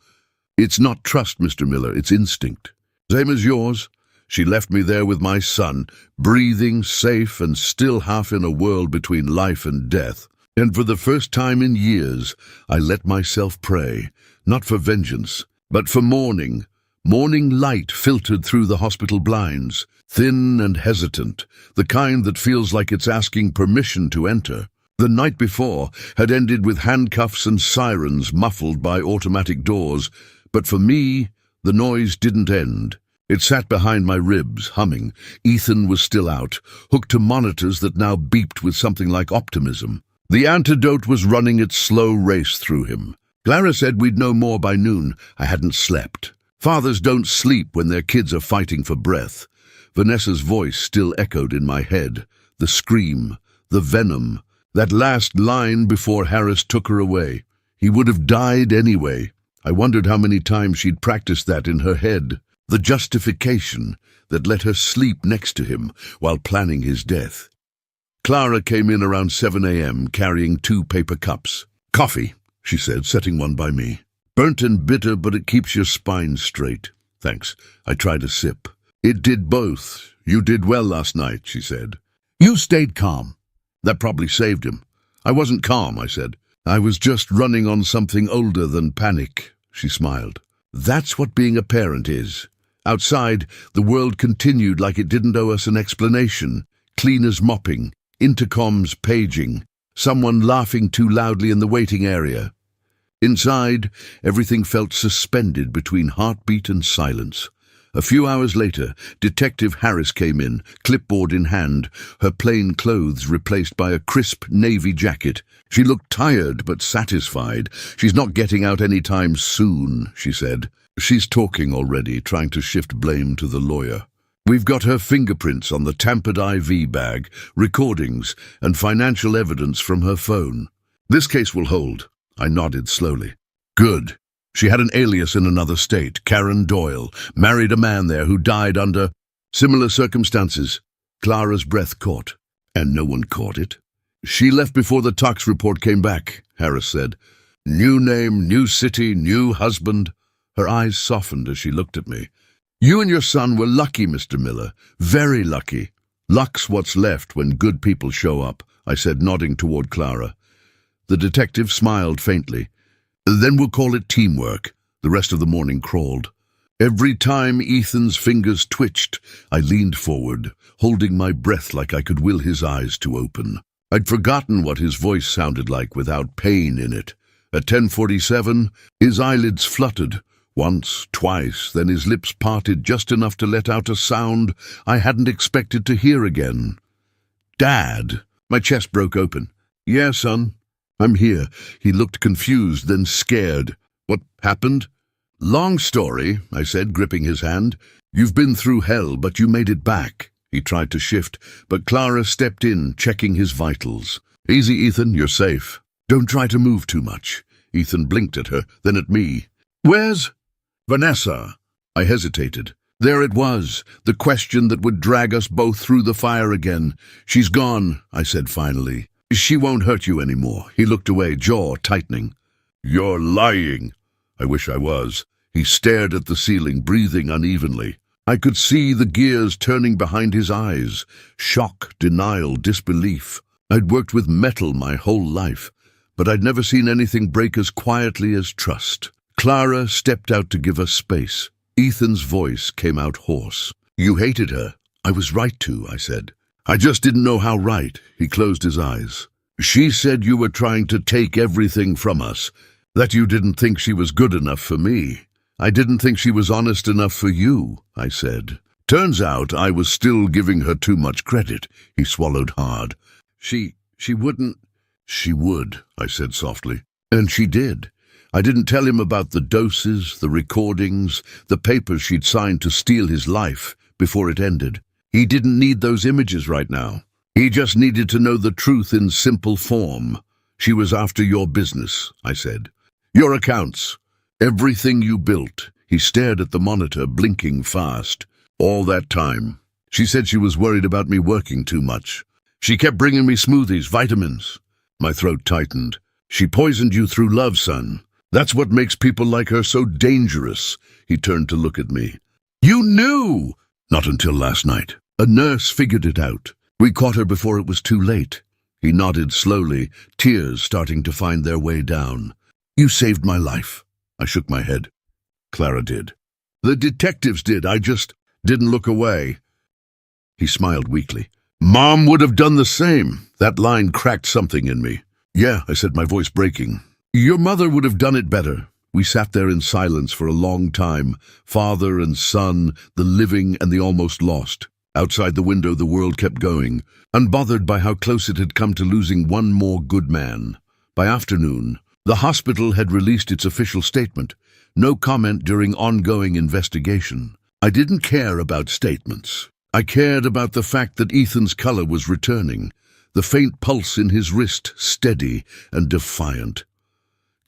It's not trust, Mr. Miller, it's instinct. Same as yours. She left me there with my son, breathing, safe, and still half in a world between life and death. And for the first time in years, I let myself pray, not for vengeance, but for morning. Morning light filtered through the hospital blinds, thin and hesitant, the kind that feels like it's asking permission to enter. The night before had ended with handcuffs and sirens muffled by automatic doors, but for me, the noise didn't end. It sat behind my ribs, humming. Ethan was still out, hooked to monitors that now beeped with something like optimism. The antidote was running its slow race through him. Clara said we'd know more by noon. I hadn't slept. Fathers don't sleep when their kids are fighting for breath. Vanessa's voice still echoed in my head. The scream, the venom, that last line before Harris took her away. He would have died anyway. I wondered how many times she'd practiced that in her head. The justification that let her sleep next to him while planning his death. Clara came in around 7 a.m. carrying 2 paper cups. Coffee, she said, setting one by me. Burnt and bitter, but it keeps your spine straight. Thanks. I tried a sip. It did both. You did well last night, she said. You stayed calm. That probably saved him. I wasn't calm, I said. I was just running on something older than panic, she smiled. That's what being a parent is. Outside, the world continued like it didn't owe us an explanation. Cleaners mopping, intercoms paging, someone laughing too loudly in the waiting area. Inside, everything felt suspended between heartbeat and silence. A few hours later, Detective Harris came in, clipboard in hand, her plain clothes replaced by a crisp navy jacket. She looked tired but satisfied. She's not getting out any time soon, she said. She's talking already, trying to shift blame to the lawyer. We've got her fingerprints on the tampered IV bag, recordings, and financial evidence from her phone. This case will hold. I nodded slowly. Good. She had an alias in another state, Karen Doyle, married a man there who died under similar circumstances. Clara's breath caught, and no one caught it. She left before the tox report came back, Harris said. New name, new city, new husband. Her eyes softened as she looked at me. You and your son were lucky, Mr. Miller, very lucky. Luck's what's left when good people show up, I said, nodding toward Clara. The detective smiled faintly. Then we'll call it teamwork. The rest of the morning crawled. Every time Ethan's fingers twitched, I leaned forward, holding my breath like I could will his eyes to open. I'd forgotten what his voice sounded like without pain in it. At 10:47, his eyelids fluttered. Once, twice, then his lips parted just enough to let out a sound I hadn't expected to hear again. "Dad!" My chest broke open. "Yeah, son, I'm here." He looked confused, then scared. "What happened?" "Long story," I said, gripping his hand. "You've been through hell, but you made it back." He tried to shift, but Clara stepped in, checking his vitals. "Easy, Ethan, you're safe. Don't try to move too much." Ethan blinked at her, then at me. "Where's Vanessa?" I hesitated. There it was, the question that would drag us both through the fire again. "She's gone," I said finally. "She won't hurt you anymore." He looked away, jaw tightening. "You're lying." I wish I was. He stared at the ceiling, breathing unevenly. I could see the gears turning behind his eyes. Shock, denial, disbelief. I'd worked with metal my whole life, but I'd never seen anything break as quietly as trust. Clara stepped out to give us space. Ethan's voice came out hoarse. "You hated her." "I was right to," I said. "I just didn't know how right." He closed his eyes. "She said you were trying to take everything from us, that you didn't think she was good enough for me. I didn't think she was honest enough for you," I said. "Turns out I was still giving her too much credit." He swallowed hard. She wouldn't." "She would," I said softly. "And she did." I didn't tell him about the doses, the recordings, the papers she'd signed to steal his life before it ended. He didn't need those images right now. He just needed to know the truth in simple form. "She was after your business," I said. "Your accounts. Everything you built." He stared at the monitor, blinking fast. "All that time. She said she was worried about me working too much. She kept bringing me smoothies, vitamins." My throat tightened. "She poisoned you through love, son. That's what makes people like her so dangerous." He turned to look at me. "You knew!" "Not until last night. A nurse figured it out. We caught her before it was too late." He nodded slowly, tears starting to find their way down. "You saved my life." I shook my head. "Clara did. The detectives did. I just didn't look away." He smiled weakly. "Mom would have done the same." That line cracked something in me. "Yeah," I said, my voice breaking. "Your mother would have done it better." We sat there in silence for a long time, father and son, the living and the almost lost. Outside the window the world kept going, unbothered by how close it had come to losing one more good man. By afternoon, the hospital had released its official statement. No comment during ongoing investigation. I didn't care about statements. I cared about the fact that Ethan's color was returning, the faint pulse in his wrist steady and defiant.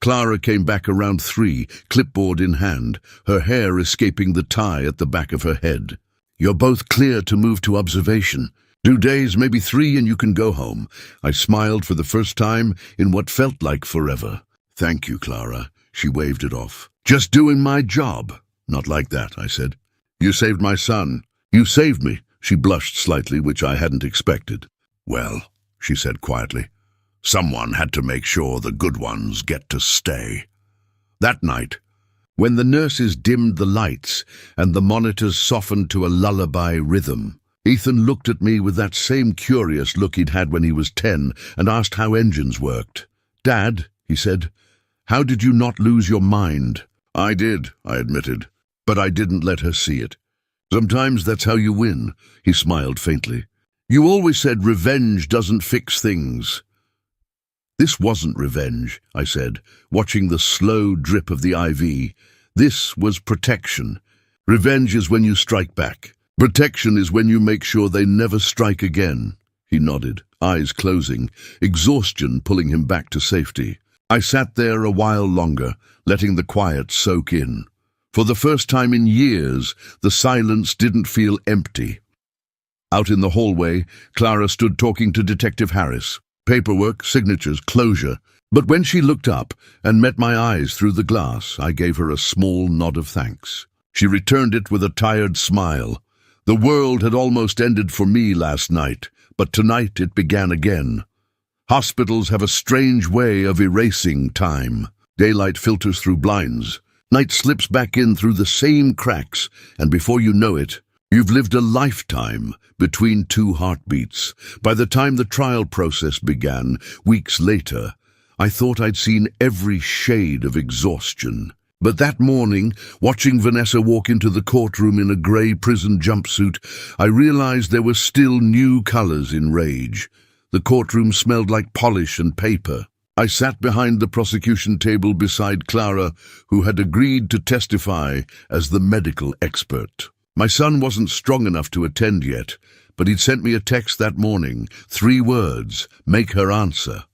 Clara came back around 3, clipboard in hand, her hair escaping the tie at the back of her head. "You're both clear to move to observation. 2 days, maybe 3, and you can go home." I smiled for the first time in what felt like forever. "Thank you, Clara." She waved it off. "Just doing my job." "Not like that," I said. "You saved my son." "You saved me." She blushed slightly, which I hadn't expected. "Well," she said quietly, "someone had to make sure the good ones get to stay." That night, when the nurses dimmed the lights and the monitors softened to a lullaby rhythm, Ethan looked at me with that same curious look he'd had when he was 10 and asked how engines worked. "Dad," he said, "how did you not lose your mind?" "I did," I admitted, "but I didn't let her see it. Sometimes that's how you win." He smiled faintly. "You always said revenge doesn't fix things." "This wasn't revenge," I said, watching the slow drip of the IV. "This was protection. Revenge is when you strike back. Protection is when you make sure they never strike again." He nodded, eyes closing, exhaustion pulling him back to safety. I sat there a while longer, letting the quiet soak in. For the first time in years, the silence didn't feel empty. Out in the hallway, Clara stood talking to Detective Harris. Paperwork, signatures, closure. But when she looked up and met my eyes through the glass, I gave her a small nod of thanks. She returned it with a tired smile. The world had almost ended for me last night, but tonight it began again. Hospitals have a strange way of erasing time. Daylight filters through blinds. Night slips back in through the same cracks, and before you know it, you've lived a lifetime between two heartbeats. By the time the trial process began, weeks later, I thought I'd seen every shade of exhaustion. But that morning, watching Vanessa walk into the courtroom in a grey prison jumpsuit, I realized there were still new colors in Rage. The courtroom smelled like polish and paper. I sat behind the prosecution table beside Clara, who had agreed to testify as the medical expert. My son wasn't strong enough to attend yet, but he'd sent me a text that morning. 3 words, make her answer.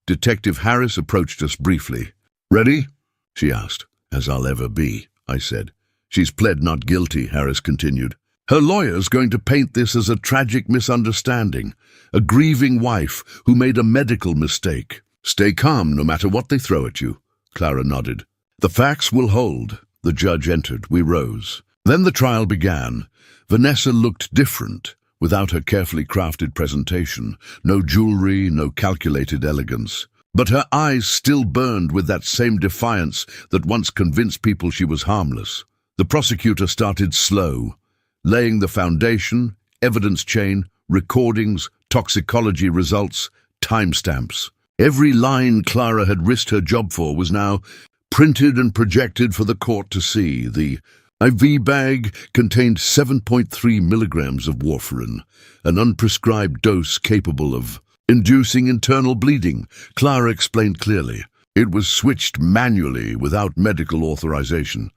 Detective Harris approached us briefly. "Ready?" she asked. "As I'll ever be," I said. "She's pled not guilty," Harris continued. "Her lawyer's going to paint this as a tragic misunderstanding, a grieving wife who made a medical mistake. Stay calm no matter what they throw at you," Clara nodded. "The facts will hold." The judge entered. We rose. Then the trial began. Vanessa looked different, without her carefully crafted presentation. No jewelry, no calculated elegance. But her eyes still burned with that same defiance that once convinced people she was harmless. The prosecutor started slow, laying the foundation, evidence chain, recordings, toxicology results, timestamps. Every line Clara had risked her job for was now printed and projected for the court to see. The IV bag contained 7.3 milligrams of warfarin, an unprescribed dose capable of inducing internal bleeding, Clara explained clearly. It was switched manually without medical authorization.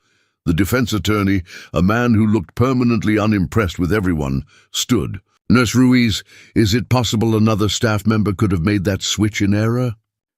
The defense attorney, a man who looked permanently unimpressed with everyone, stood. "Nurse Ruiz, is it possible another staff member could have made that switch in error?"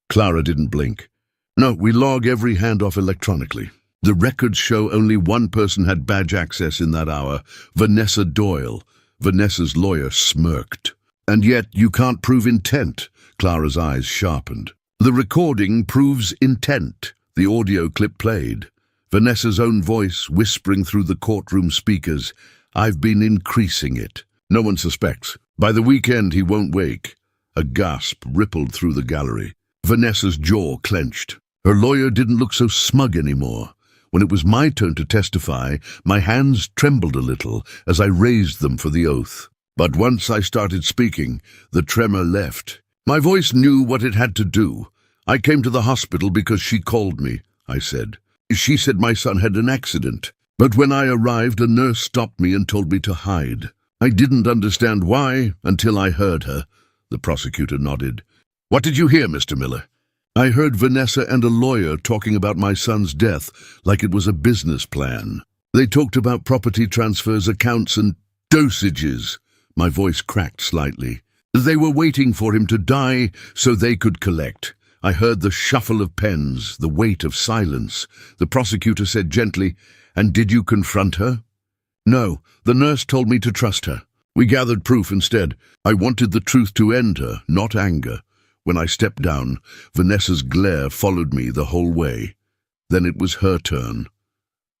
Clara didn't blink. "No, we log every handoff electronically. The records show only one person had badge access in that hour, Vanessa Doyle." Vanessa's lawyer smirked. "And yet you can't prove intent." Clara's eyes sharpened. "The recording proves intent." The audio clip played. Vanessa's own voice whispering through the courtroom speakers. "I've been increasing it. No one suspects. By the weekend he won't wake." A gasp rippled through the gallery. Vanessa's jaw clenched. Her lawyer didn't look so smug anymore. When it was my turn to testify, my hands trembled a little as I raised them for the oath. But once I started speaking, the tremor left. My voice knew what it had to do. "I came to the hospital because she called me," I said. "She said my son had an accident. But when I arrived, a nurse stopped me and told me to hide. I didn't understand why until I heard her." The prosecutor nodded. "What did you hear, Mr. Miller?" "I heard Vanessa and a lawyer talking about my son's death like it was a business plan. They talked about property transfers, accounts, and dosages." My voice cracked slightly. "They were waiting for him to die so they could collect." I heard the shuffle of pens, the weight of silence. The prosecutor said gently, "And did you confront her?" "No, the nurse told me to trust her. We gathered proof instead. I wanted the truth to end her, not anger." When I stepped down, Vanessa's glare followed me the whole way. Then it was her turn.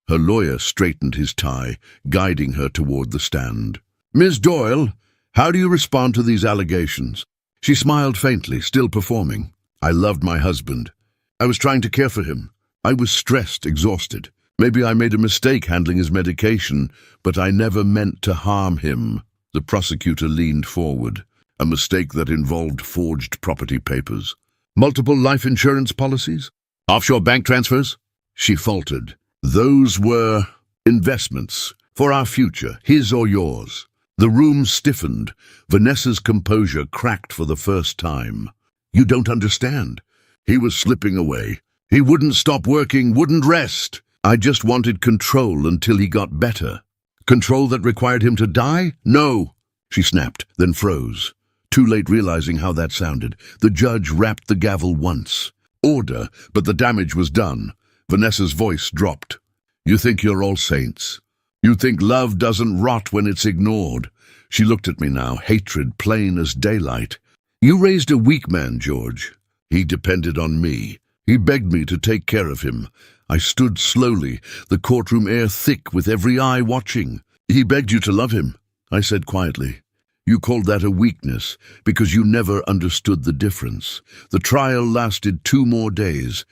Her lawyer straightened his tie, guiding her toward the stand. "Ms. Doyle, how do you respond to these allegations?" She smiled faintly, still performing. "I loved my husband. I was trying to care for him. I was stressed, exhausted. Maybe I made a mistake handling his medication, but I never meant to harm him." The prosecutor leaned forward. "A mistake that involved forged property papers. Multiple life insurance policies? Offshore bank transfers?" She faltered. "Those were investments for our future, his or yours." The room stiffened. Vanessa's composure cracked for the first time. "You don't understand. He was slipping away. He wouldn't stop working, wouldn't rest. I just wanted control until he got better." "Control that required him to die? No!" She snapped, then froze. Too late realizing how that sounded, the judge rapped the gavel once. Order, but the damage was done. Vanessa's voice dropped. "You think you're all saints. You think love doesn't rot when it's ignored." She looked at me now, hatred plain as daylight. "You raised a weak man, George. He depended on me. He begged me to take care of him." I stood slowly, the courtroom air thick with every eye watching. "He begged you to love him," I said quietly. "You called that a weakness because you never understood the difference." The trial lasted 2 more days.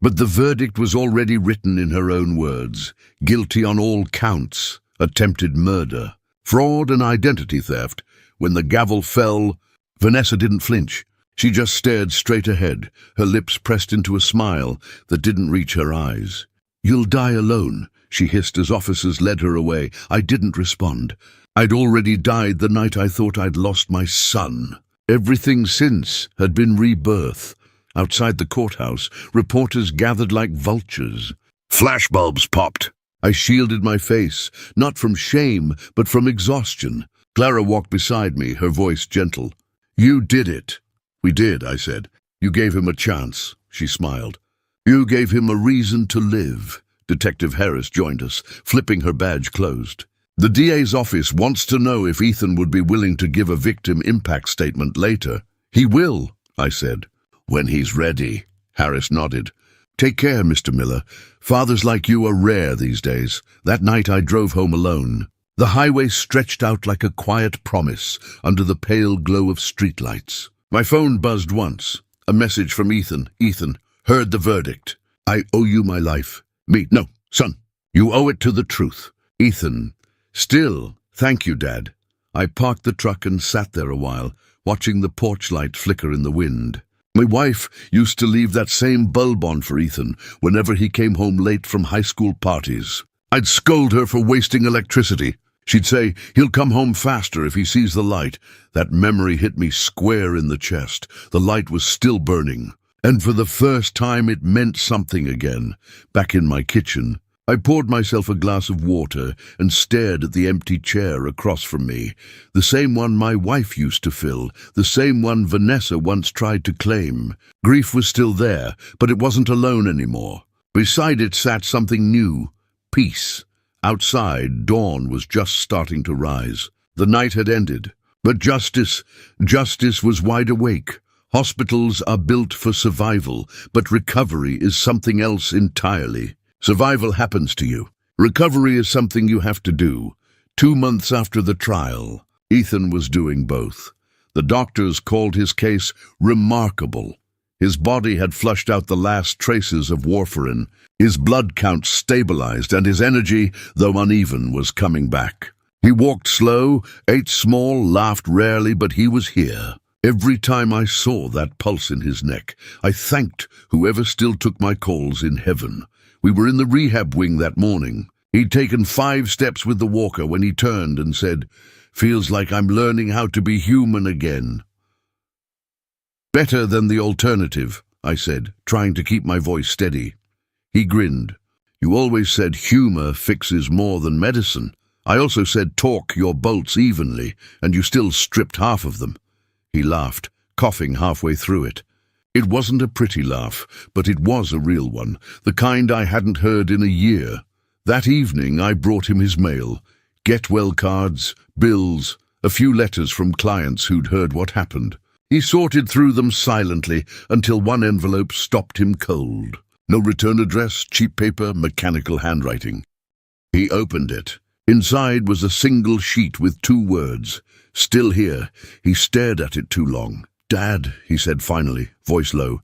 But the verdict was already written in her own words. Guilty on all counts. Attempted murder. Fraud and identity theft. When the gavel fell, Vanessa didn't flinch. She just stared straight ahead, her lips pressed into a smile that didn't reach her eyes. "You'll die alone," she hissed as officers led her away. I didn't respond. I'd already died the night I thought I'd lost my son. Everything since had been rebirth. Outside the courthouse, reporters gathered like vultures. Flashbulbs popped. I shielded my face, not from shame, but from exhaustion. Clara walked beside me, her voice gentle. "You did it." "We did," I said. "You gave him a chance," she smiled. "You gave him a reason to live." Detective Harris joined us, flipping her badge closed. "The DA's office wants to know if Ethan would be willing to give a victim impact statement later." "He will," I said. "When he's ready." Harris nodded. "Take care, Mr. Miller. Fathers like you are rare these days." That night I drove home alone. The highway stretched out like a quiet promise under the pale glow of streetlights. My phone buzzed once. A message from Ethan. "Ethan, heard the verdict. I owe you my life." No, son. "You owe it to the truth." "Ethan, still, thank you, Dad." I parked the truck and sat there a while, watching the porch light flicker in the wind. My wife used to leave that same bulb on for Ethan whenever he came home late from high school parties. I'd scold her for wasting electricity. She'd say, "He'll come home faster if he sees the light." That memory hit me square in the chest. The light was still burning. And for the first time it meant something again. Back in my kitchen, I poured myself a glass of water and stared at the empty chair across from me. The same one my wife used to fill, the same one Vanessa once tried to claim. Grief was still there, but it wasn't alone anymore. Beside it sat something new. Peace. Outside, dawn was just starting to rise. The night had ended. But justice was wide awake. Hospitals are built for survival, but recovery is something else entirely. Survival happens to you. Recovery is something you have to do. 2 months after the trial, Ethan was doing both. The doctors called his case remarkable. His body had flushed out the last traces of warfarin. His blood count stabilized, and his energy, though uneven, was coming back. He walked slow, ate small, laughed rarely, but he was here. Every time I saw that pulse in his neck, I thanked whoever still took my calls in heaven. We were in the rehab wing that morning. He'd taken 5 steps with the walker when he turned and said, "Feels like I'm learning how to be human again." "Better than the alternative," I said, trying to keep my voice steady. He grinned. "You always said humor fixes more than medicine. I also said torque your bolts evenly, and you still stripped half of them." He laughed, coughing halfway through it. It wasn't a pretty laugh, but it was a real one, the kind I hadn't heard in a year. That evening I brought him his mail. Get-well cards, bills, a few letters from clients who'd heard what happened. He sorted through them silently until one envelope stopped him cold. No return address, cheap paper, mechanical handwriting. He opened it. Inside was a single sheet with 2 words. "Still here." He stared at it too long. "Dad," he said finally, voice low,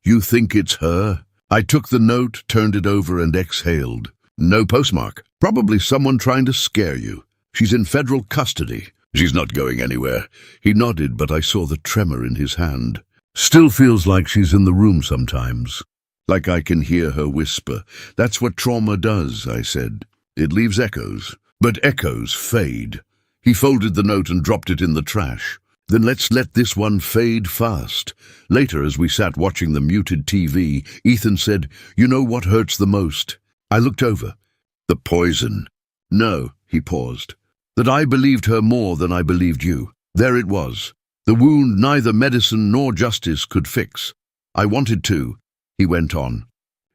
"you think it's her?" I took the note, turned it over, and exhaled. "No postmark. Probably someone trying to scare you. She's in federal custody." "She's not going anywhere." He nodded, but I saw the tremor in his hand. "Still feels like she's in the room sometimes. Like I can hear her whisper." "That's what trauma does," I said. "It leaves echoes. But echoes fade." He folded the note and dropped it in the trash. "Then let's let this one fade fast." Later, as we sat watching the muted TV, Ethan said, "You know what hurts the most?" I looked over. "The poison." "No," he paused. "That I believed her more than I believed you." There it was. The wound neither medicine nor justice could fix. "I wanted to," he went on.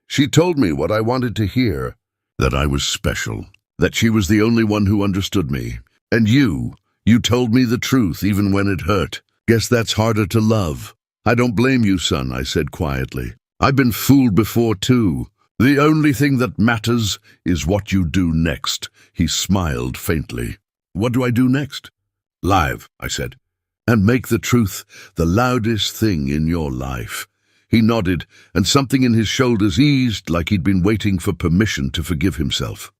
"She told me what I wanted to hear. That I was special. That she was the only one who understood me. And you told me the truth even when it hurt. Guess that's harder to love." "I don't blame you, son," I said quietly. "I've been fooled before too. The only thing that matters is what you do next." He smiled faintly. "What do I do next?" "Live," I said. "And make the truth the loudest thing in your life." He nodded, and something in his shoulders eased like he'd been waiting for permission to forgive himself.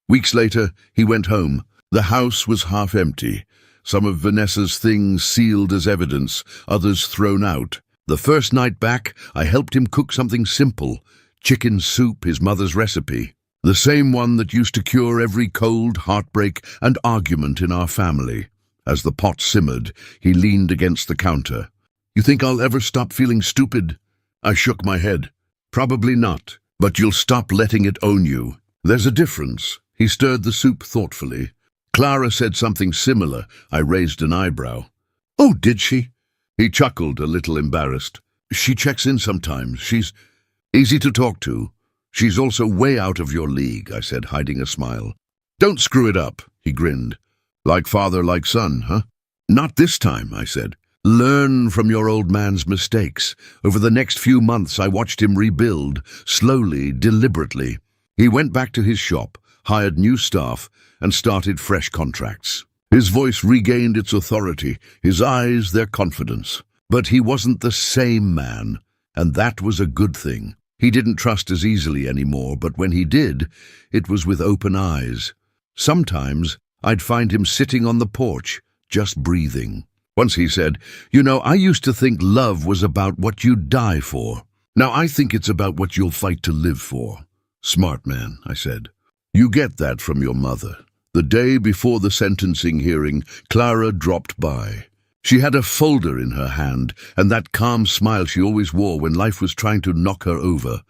Weeks later, he went home. The house was half empty. Some of Vanessa's things sealed as evidence, others thrown out. The first night back, I helped him cook something simple, chicken soup, his mother's recipe. The same one that used to cure every cold, heartbreak, and argument in our family. As the pot simmered, he leaned against the counter. "You think I'll ever stop feeling stupid?" I shook my head. "Probably not, but you'll stop letting it own you. There's a difference." He stirred the soup thoughtfully. "Clara said something similar." I raised an eyebrow. "Oh, did she?" He chuckled, a little embarrassed. "She checks in sometimes. She's easy to talk to. She's also way out of your league," I said, hiding a smile. "Don't screw it up," he grinned. "Like father, like son, huh?" "Not this time," I said. "Learn from your old man's mistakes." Over the next few months, I watched him rebuild, slowly, deliberately. He went back to his shop, hired new staff, and started fresh contracts. His voice regained its authority, his eyes their confidence. But he wasn't the same man, and that was a good thing. He didn't trust as easily anymore, but when he did, it was with open eyes. Sometimes I'd find him sitting on the porch, just breathing. Once he said, "You know, I used to think love was about what you'd die for. Now I think it's about what you'll fight to live for." "Smart man," I said. "You get that from your mother." The day before the sentencing hearing, Clara dropped by. She had a folder in her hand, and that calm smile she always wore when life was trying to knock her over.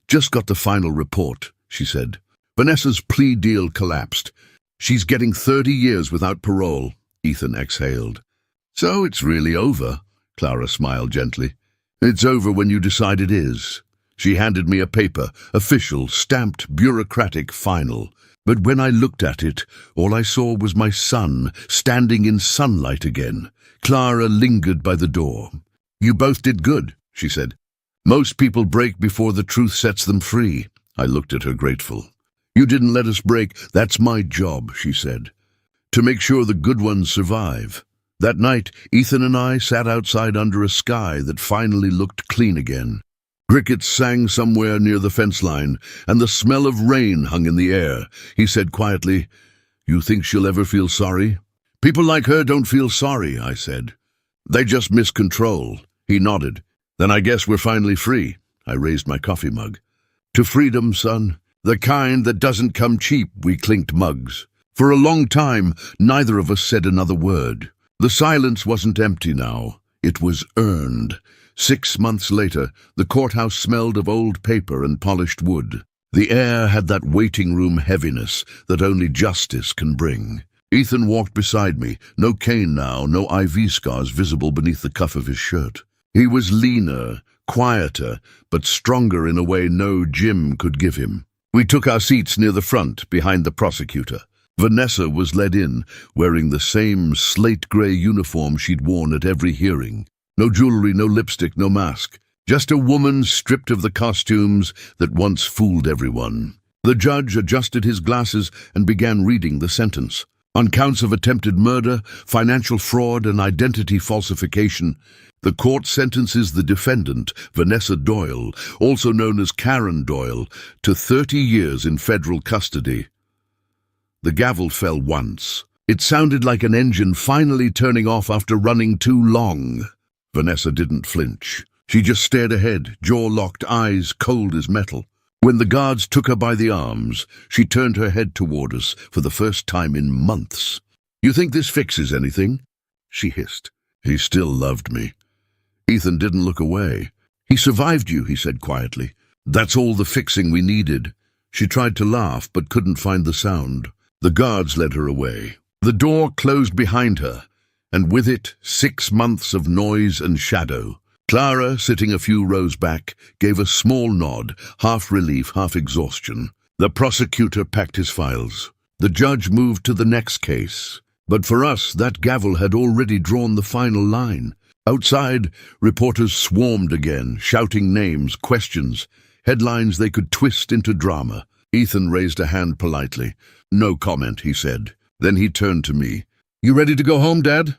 "Just got the final report," she said. "Vanessa's plea deal collapsed. She's getting 30 years without parole." Ethan exhaled. "So it's really over," Clara smiled gently. "It's over when you decide it is." She handed me a paper, official, stamped, bureaucratic, final. But when I looked at it, all I saw was my son, standing in sunlight again. Clara lingered by the door. "You both did good," she said. "Most people break before the truth sets them free." I looked at her grateful. "You didn't let us break. That's my job," she said. "To make sure the good ones survive." That night, Ethan and I sat outside under a sky that finally looked clean again. Crickets sang somewhere near the fence line, and the smell of rain hung in the air. He said quietly, "You think she'll ever feel sorry?" "People like her don't feel sorry," I said. "They just miss control." He nodded. "Then I guess we're finally free." I raised my coffee mug. "To freedom, son. The kind that doesn't come cheap," we clinked mugs. For a long time, neither of us said another word. The silence wasn't empty now. It was earned. 6 months later, the courthouse smelled of old paper and polished wood. The air had that waiting room heaviness that only justice can bring. Ethan walked beside me, no cane now, no IV scars visible beneath the cuff of his shirt. He was leaner, quieter, but stronger in a way no gym could give him. We took our seats near the front, behind the prosecutor. Vanessa was led in, wearing the same slate-grey uniform she'd worn at every hearing. No jewelry, no lipstick, no mask. Just a woman stripped of the costumes that once fooled everyone. The judge adjusted his glasses and began reading the sentence. On counts of attempted murder, financial fraud, and identity falsification, the court sentences the defendant, Vanessa Doyle, also known as Karen Doyle, to 30 years in federal custody. The gavel fell once. It sounded like an engine finally turning off after running too long. Vanessa didn't flinch. She just stared ahead, jaw locked, eyes cold as metal. When the guards took her by the arms, she turned her head toward us for the first time in months. "You think this fixes anything?" she hissed. He still loved me. Ethan didn't look away. "He survived you," he said quietly. "That's all the fixing we needed." She tried to laugh, but couldn't find the sound. The guards led her away. The door closed behind her, and with it 6 months of noise and shadow. Clara, sitting a few rows back, gave a small nod, half relief, half exhaustion. The prosecutor packed his files. The judge moved to the next case. But for us, that gavel had already drawn the final line. Outside, reporters swarmed again, shouting names, questions, headlines they could twist into drama. Ethan raised a hand politely. "No comment," he said. Then he turned to me. "You ready to go home, Dad?"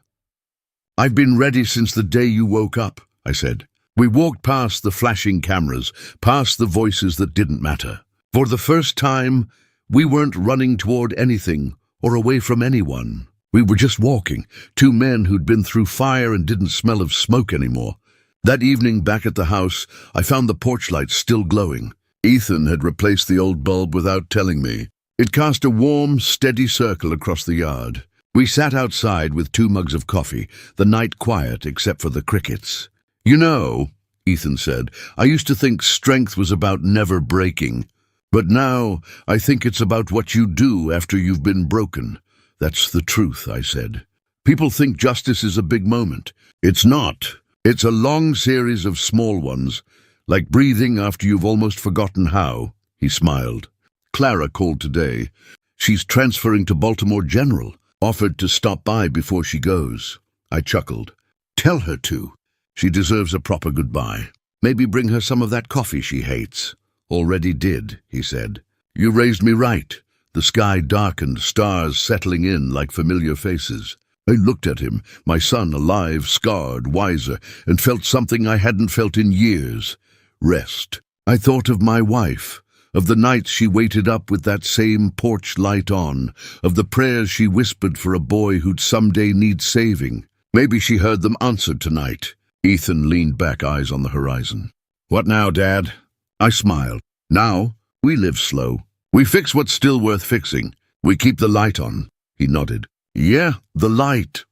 "I've been ready since the day you woke up," I said. We walked past the flashing cameras, past the voices that didn't matter. For the first time, we weren't running toward anything or away from anyone. We were just walking, two men who'd been through fire and didn't smell of smoke anymore. That evening back at the house, I found the porch light still glowing. Ethan had replaced the old bulb without telling me. It cast a warm, steady circle across the yard. We sat outside with 2 mugs of coffee, the night quiet except for the crickets. "You know," Ethan said, "I used to think strength was about never breaking. But now I think it's about what you do after you've been broken." "That's the truth," I said. "People think justice is a big moment. It's not. It's a long series of small ones, like breathing after you've almost forgotten how." He smiled. "Clara called today. She's transferring to Baltimore General. Offered to stop by before she goes." I chuckled. "Tell her to. She deserves a proper goodbye. Maybe bring her some of that coffee she hates." "Already did," he said. "You raised me right." The sky darkened, stars settling in like familiar faces. I looked at him, my son alive, scarred, wiser, and felt something I hadn't felt in years. Rest. I thought of my wife, of the nights she waited up with that same porch light on, of the prayers she whispered for a boy who'd someday need saving. Maybe she heard them answered tonight. Ethan leaned back, eyes on the horizon. "What now, Dad?" I smiled. "Now, we live slow. We fix what's still worth fixing. We keep the light on." He nodded. "Yeah, the light."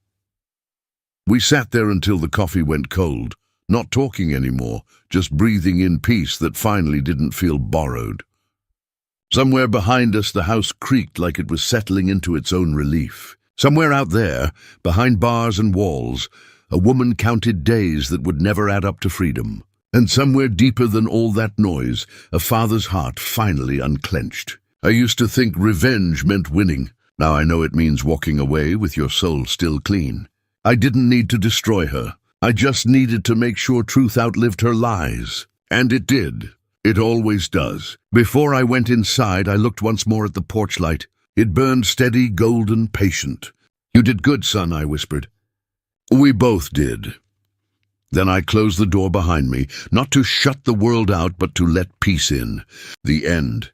We sat there until the coffee went cold, not talking anymore, just breathing in peace that finally didn't feel borrowed. Somewhere behind us, the house creaked like it was settling into its own relief. Somewhere out there, behind bars and walls, a woman counted days that would never add up to freedom. And somewhere deeper than all that noise, a father's heart finally unclenched. I used to think revenge meant winning. Now I know it means walking away with your soul still clean. I didn't need to destroy her. I just needed to make sure truth outlived her lies. And it did. It always does. Before I went inside, I looked once more at the porch light. It burned steady, golden, patient. "You did good, son," I whispered. We both did. Then I closed the door behind me, not to shut the world out, but to let peace in. The end.